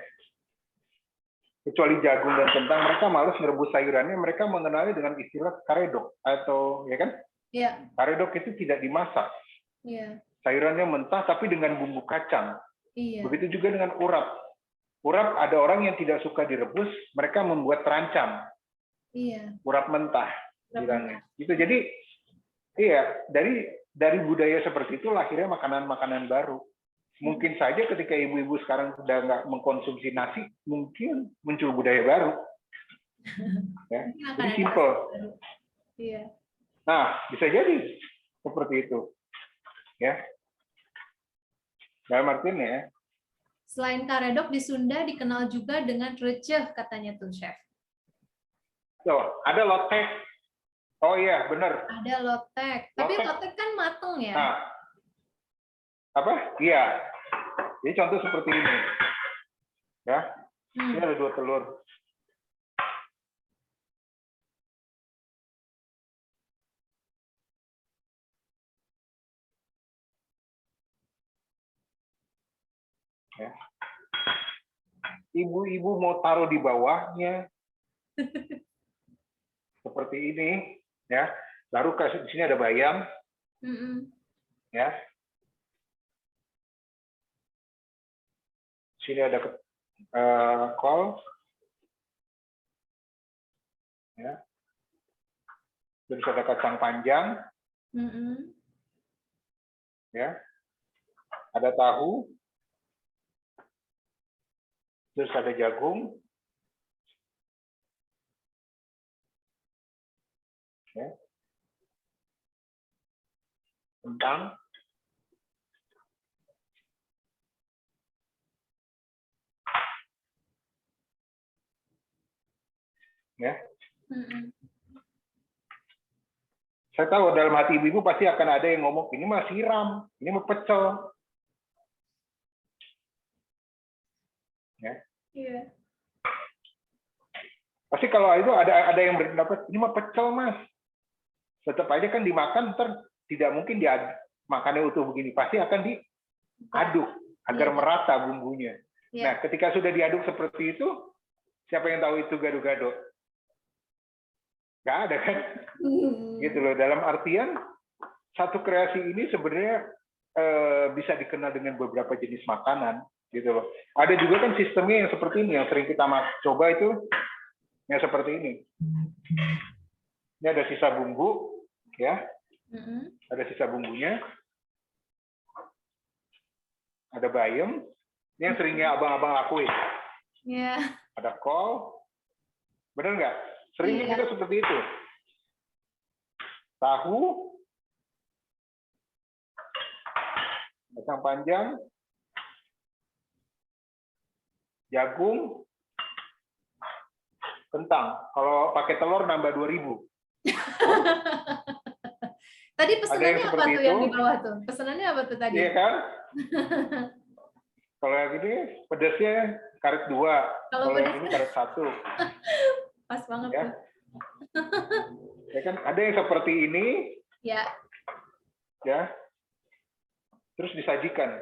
Kecuali jagung dan kentang, mereka malas ngerebus sayurannya. Mereka mengenali dengan istilah karedok, atau ya kan? Iya. Karedok itu tidak dimasak. Iya. Sayurannya mentah tapi dengan bumbu kacang. Iya. Begitu juga dengan urap. Urap ada orang yang tidak suka direbus, mereka membuat terancam. Iya. Urap mentah bilangnya. Gitu. Jadi iya, dari budaya seperti itu lahirnya makanan-makanan baru. Mungkin saja ketika ibu-ibu sekarang sudah nggak mengkonsumsi nasi, mungkin muncul budaya baru. Ya, jadi simple. Iya. Nah, bisa jadi seperti itu. Ya. Dalam artian ya. Selain karedok di Sunda dikenal juga dengan receh katanya tuh, Chef. Tuh, ada lotek. Oh iya, benar. Ada lotek. Tapi lotek kan mateng ya. Nah, apa? Iya. Jadi contoh seperti ini. Ya. Ini ada 2 telur. Ya. Ibu-ibu mau taruh di bawahnya. Seperti ini, ya. Baru di sini ada bayam. Ya. Sini ada kol, ya. Terus ada kacang panjang, ya. Ada tahu, Terus ada jagung. Ya. Kentang. Ya. Saya tahu dalam hati ibu-ibu pasti akan ada yang ngomong, ini mah siram, ini mah pecel. Ya. Iya. Pasti kalau itu ada yang berpendapat, ini mah pecel mas. Tetap aja kan dimakan, tidak mungkin makannya utuh begini. Pasti akan diaduk agar merata bumbunya. Nah, ketika sudah diaduk seperti itu, siapa yang tahu itu gado-gado? Nggak ada kan? Gitu loh. Dalam artian satu kreasi ini sebenarnya bisa dikenal dengan beberapa jenis makanan, gitu loh. Ada juga kan sistemnya yang seperti ini, yang sering kita coba itu yang seperti ini. Ini ada sisa bumbu, ya. Ada sisa bumbunya. Ada bayam. Ini yang seringnya abang-abang lakuin. Iya. Ada kol. Benar nggak? Seringnya kita seperti itu. Tahu, kacang panjang, jagung, kentang. Kalau pakai telur nambah 2.000. Tadi pesanannya apa tuh yang di itu. bawah tuh? Pesanannya apa tuh tadi? Iya kan? Kalau yang ini pedasnya karet 2. Kalau yang ini karet 1. Pas banget Ya. tuh. Ya kan? Ada yang seperti ini. Ya. Ya. Terus disajikan.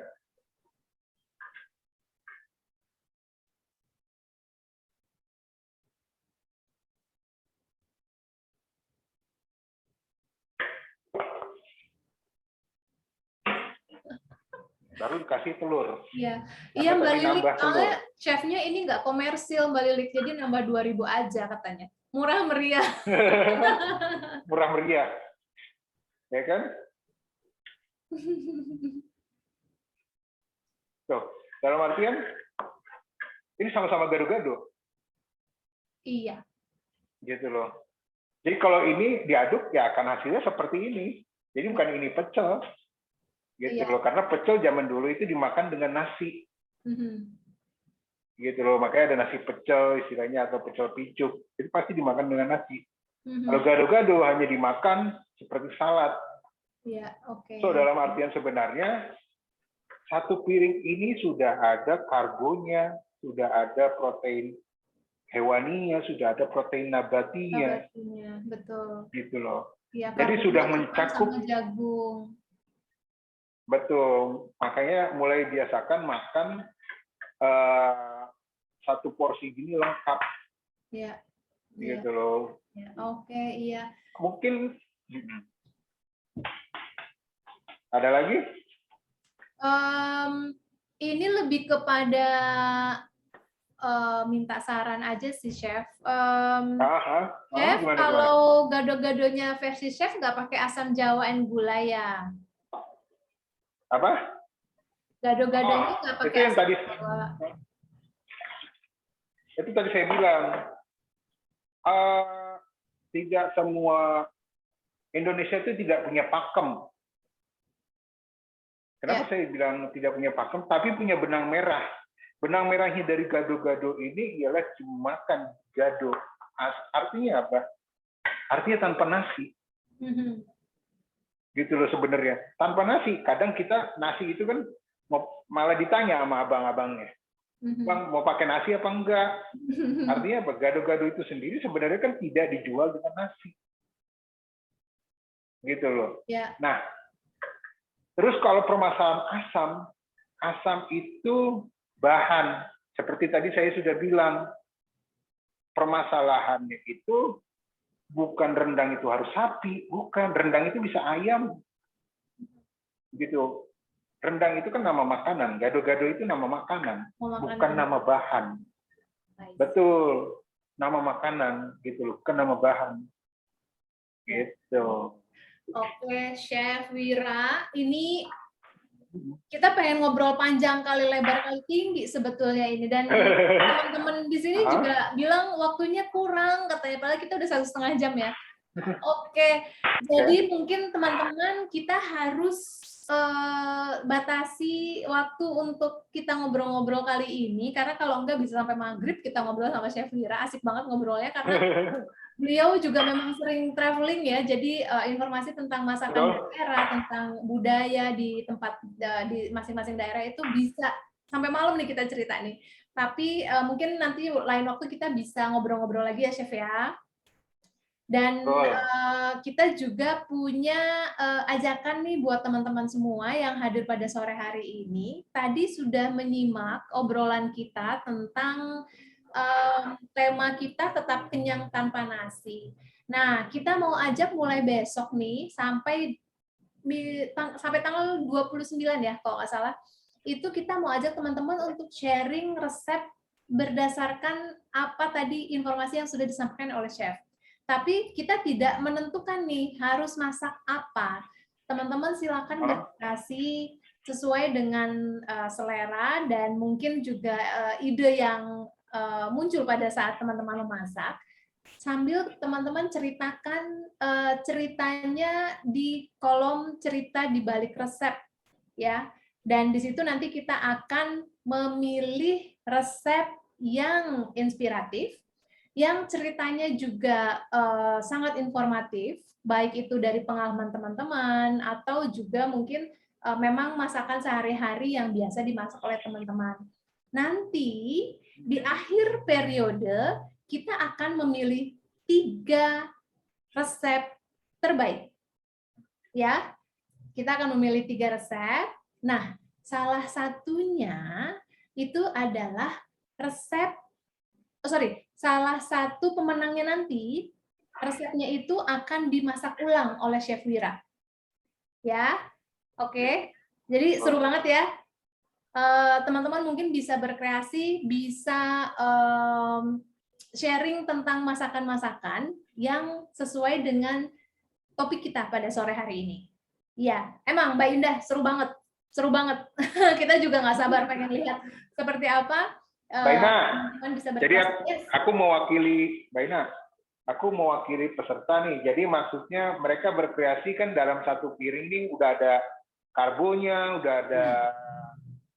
Baru dikasih telur. Iya, Atau iya Mbak tadi Lilik, nambah telur. soalnya chefnya ini nggak komersil Mbak Lilik, jadi nambah 2.000 aja katanya. Murah meriah. Murah meriah. Ya kan? Tuh, dalam artian ini sama-sama gado-gado. Iya. Gitu loh. Jadi kalau ini diaduk ya akan hasilnya seperti ini. Jadi bukan ini pecel. Gitu Iya. loh, karena pecel zaman dulu itu dimakan dengan nasi. Gitu loh, makanya ada nasi pecel istilahnya atau pecel picuk. Itu pasti dimakan dengan nasi. Kalau gado-gado hanya dimakan seperti salad. Iya, oke. So dalam artian sebenarnya satu piring ini sudah ada karbonya, sudah ada protein hewaninya, sudah ada protein nabatinya. Nabatinya, betul. Gitu loh. Ya, Jadi sudah mencakup sama jagung. betul. Makanya mulai biasakan makan satu porsi gini lengkap. Iya. Gitu loh. Ya, oke, iya. Mungkin ada lagi? Ini lebih kepada minta saran aja sih, Chef. Chef, Gimana? kalau gado-gadonya versi Chef nggak pakai asam jawa and gula ya? Apa? Gado-gadonya nggak pakai yang asam tadi, jawa. itu tadi saya bilang, tidak semua Indonesia itu tidak punya pakem. Kenapa saya bilang tidak punya pakem, tapi punya benang merah. Benang merahnya dari gado-gado ini ialah cuma makan gado. Artinya apa? Artinya tanpa nasi. Gitu loh sebenarnya. Tanpa nasi. Kadang kita nasi itu kan malah ditanya sama abang-abangnya. Bang, mau pakai nasi apa enggak? Artinya apa? Gado-gado itu sendiri sebenarnya kan tidak dijual dengan nasi. Gitu loh. Ya. Nah, terus kalau permasalahan asam itu bahan. Seperti tadi saya sudah bilang, permasalahannya itu bukan rendang itu harus sapi, bukan. Rendang itu bisa ayam. Gitu. Rendang itu kan nama makanan, gado-gado itu nama makanan, bukan nama bahan. Betul, nama makanan gitu loh, bukan nama bahan. Gitu. Oke, Chef Wira, ini kita pengen ngobrol panjang kali lebar kali tinggi sebetulnya ini, dan teman-teman di sini juga bilang waktunya kurang katanya, padahal kita udah 1,5 jam ya. Oke, jadi mungkin teman-teman kita harus batasi waktu untuk kita ngobrol-ngobrol kali ini, karena kalau enggak bisa sampai maghrib kita ngobrol sama Chef Wira. Asik banget ngobrolnya karena beliau juga memang sering traveling ya, jadi informasi tentang masakan daerah, tentang budaya di tempat di masing-masing daerah itu bisa sampai malam nih kita cerita nih. Tapi mungkin nanti lain waktu kita bisa ngobrol-ngobrol lagi ya Chef ya. Dan kita juga punya ajakan nih buat teman-teman semua yang hadir pada sore hari ini. Tadi sudah menyimak obrolan kita tentang tema kita tetap kenyang tanpa nasi. Nah, kita mau ajak mulai besok nih sampai tanggal 29 ya kalau nggak salah. Itu kita mau ajak teman-teman untuk sharing resep berdasarkan apa tadi informasi yang sudah disampaikan oleh Chef. Tapi kita tidak menentukan nih harus masak apa. Teman-teman silakan berkreasi sesuai dengan selera dan mungkin juga ide yang muncul pada saat teman-teman memasak. Sambil teman-teman ceritakan ceritanya di kolom cerita di balik resep ya. Dan di situ nanti kita akan memilih resep yang inspiratif, yang ceritanya juga sangat informatif, baik itu dari pengalaman teman-teman atau juga mungkin memang masakan sehari-hari yang biasa dimasak oleh teman-teman. Nanti di akhir periode kita akan memilih 3 resep terbaik. Ya, kita akan memilih 3 resep. Nah, salah satunya itu adalah resep salah satu pemenangnya nanti, resepnya itu akan dimasak ulang oleh Chef Wira. Ya, oke. Jadi seru banget ya. Teman-teman mungkin bisa berkreasi, bisa sharing tentang masakan-masakan yang sesuai dengan topik kita pada sore hari ini. Iya, emang Mbak Indah seru banget. Seru banget. Kita juga nggak sabar pengen lihat seperti apa. Baina, jadi aku mewakili Baina, aku mewakili peserta nih. Jadi maksudnya mereka berkreasi kan dalam satu piring nih udah ada karbonya, udah ada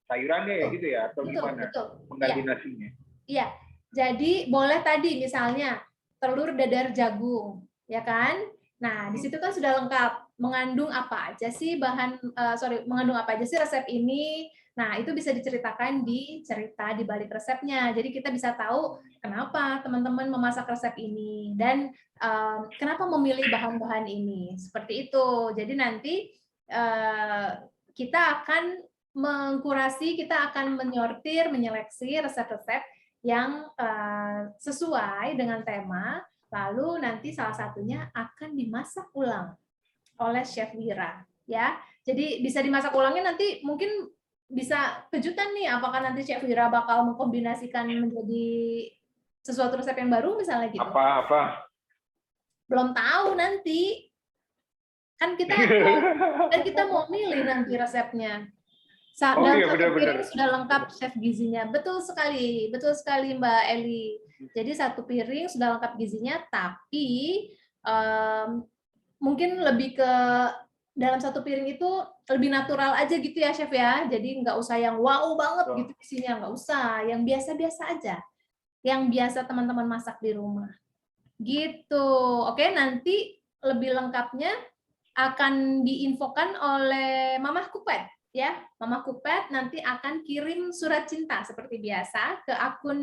sayurannya ya gitu ya, atau gimana? Pengganti nasinya? Iya, jadi boleh tadi misalnya telur dadar jagung, ya kan? Nah, di situ kan sudah lengkap mengandung apa aja sih mengandung apa aja sih resep ini. Nah, itu bisa diceritakan di cerita di balik resepnya. Jadi kita bisa tahu kenapa teman-teman memasak resep ini dan kenapa memilih bahan-bahan ini. Seperti itu. Jadi nanti kita akan mengkurasi, kita akan menyortir, menyeleksi resep-resep yang sesuai dengan tema. Lalu nanti salah satunya akan dimasak ulang oleh Chef Wira. Ya, jadi bisa dimasak ulangnya nanti mungkin bisa kejutan nih, apakah nanti Chef Wira bakal mengkombinasikan menjadi sesuatu resep yang baru misalnya gitu. Apa? Belum tahu nanti. Kan kita mau milih nanti resepnya. Dalam satu piring sudah lengkap chef gizinya. Betul sekali Mbak Eli. Jadi satu piring sudah lengkap gizinya, tapi mungkin lebih ke dalam satu piring itu lebih natural aja gitu ya chef ya. Jadi nggak usah yang wow banget gitu isinya, nggak usah. Yang biasa-biasa aja. Yang biasa teman-teman masak di rumah. Gitu. Oke, nanti lebih lengkapnya akan diinfokan oleh Mamah Kupet. Ya, Mamah Kupet nanti akan kirim surat cinta seperti biasa ke akun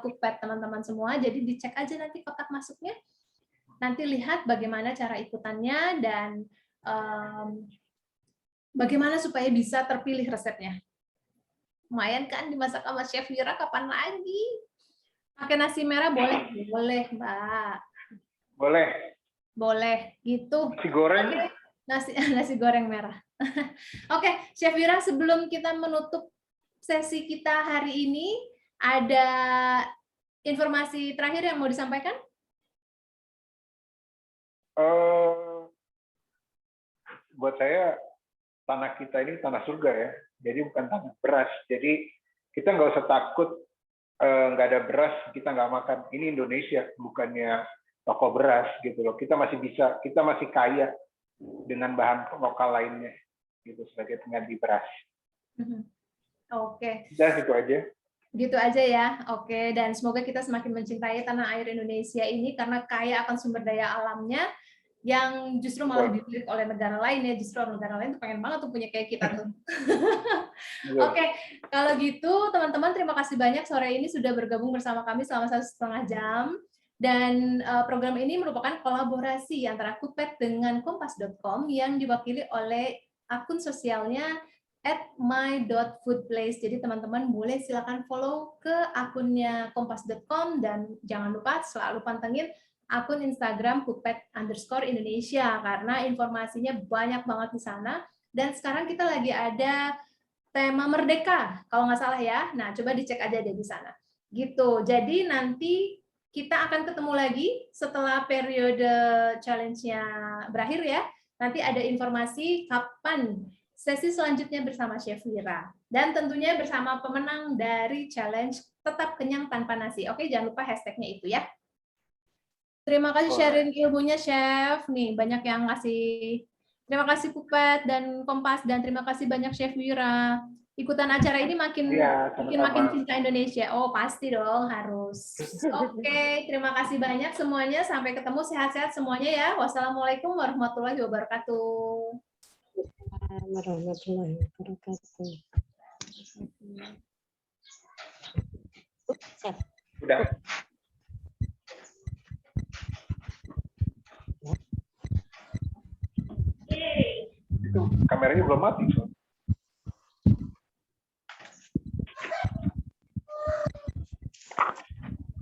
Kupet teman-teman semua. Jadi dicek aja nanti kotak masuknya. Nanti lihat bagaimana cara ikutannya dan bagaimana supaya bisa terpilih resepnya. Lumayan kan dimasak sama Chef Wira, kapan lagi? Pakai nasi merah boleh? Boleh, Mbak. Boleh, gitu. Nasi goreng? Nasi goreng merah. Oke, Chef Wira, sebelum kita menutup sesi kita hari ini, ada informasi terakhir yang mau disampaikan? Buat saya tanah kita ini tanah surga ya, jadi bukan tanah beras. Jadi kita nggak usah takut nggak ada beras, kita nggak makan. Ini Indonesia, bukannya toko beras gitu loh. Kita masih bisa, kita masih kaya dengan bahan lokal lainnya gitu sebagai pengganti beras. Oke. Udah itu aja. Gitu aja ya. Oke, dan semoga kita semakin mencintai tanah air Indonesia ini karena kaya akan sumber daya alamnya yang justru malah dilirik oleh negara lain ya. Justru negara lain tuh pengen banget tuh punya kayak kita tuh. Oke, kalau gitu teman-teman terima kasih banyak sore ini sudah bergabung bersama kami selama 1,5 jam. Dan program ini merupakan kolaborasi antara Kupet dengan Kompas.com yang diwakili oleh akun sosialnya @my.foodplace. Jadi teman-teman boleh silakan follow ke akunnya Kompas.com dan jangan lupa selalu pantengin akun Instagram Kupet_Indonesia karena informasinya banyak banget di sana. Dan sekarang kita lagi ada tema Merdeka kalau nggak salah ya. Nah coba dicek aja deh di sana. Gitu. Jadi nanti kita akan ketemu lagi setelah periode challenge-nya berakhir ya. Nanti ada informasi kapan sesi selanjutnya bersama Chef Wira. Dan tentunya bersama pemenang dari challenge Tetap Kenyang Tanpa Nasi. Oke, jangan lupa hashtag-nya itu ya. Terima kasih sharing ilmunya, Chef. Nih, banyak yang ngasih. Terima kasih Kupet dan Kompas, dan terima kasih banyak Chef Wira. Ikutan acara ini makin cinta Indonesia. Oh, pasti dong, harus. Oke, terima kasih banyak semuanya. Sampai ketemu, sehat-sehat semuanya ya. Wassalamualaikum warahmatullahi wabarakatuh. Warahmatullahi wabarakatuh. Udah. Kameranya belum mati.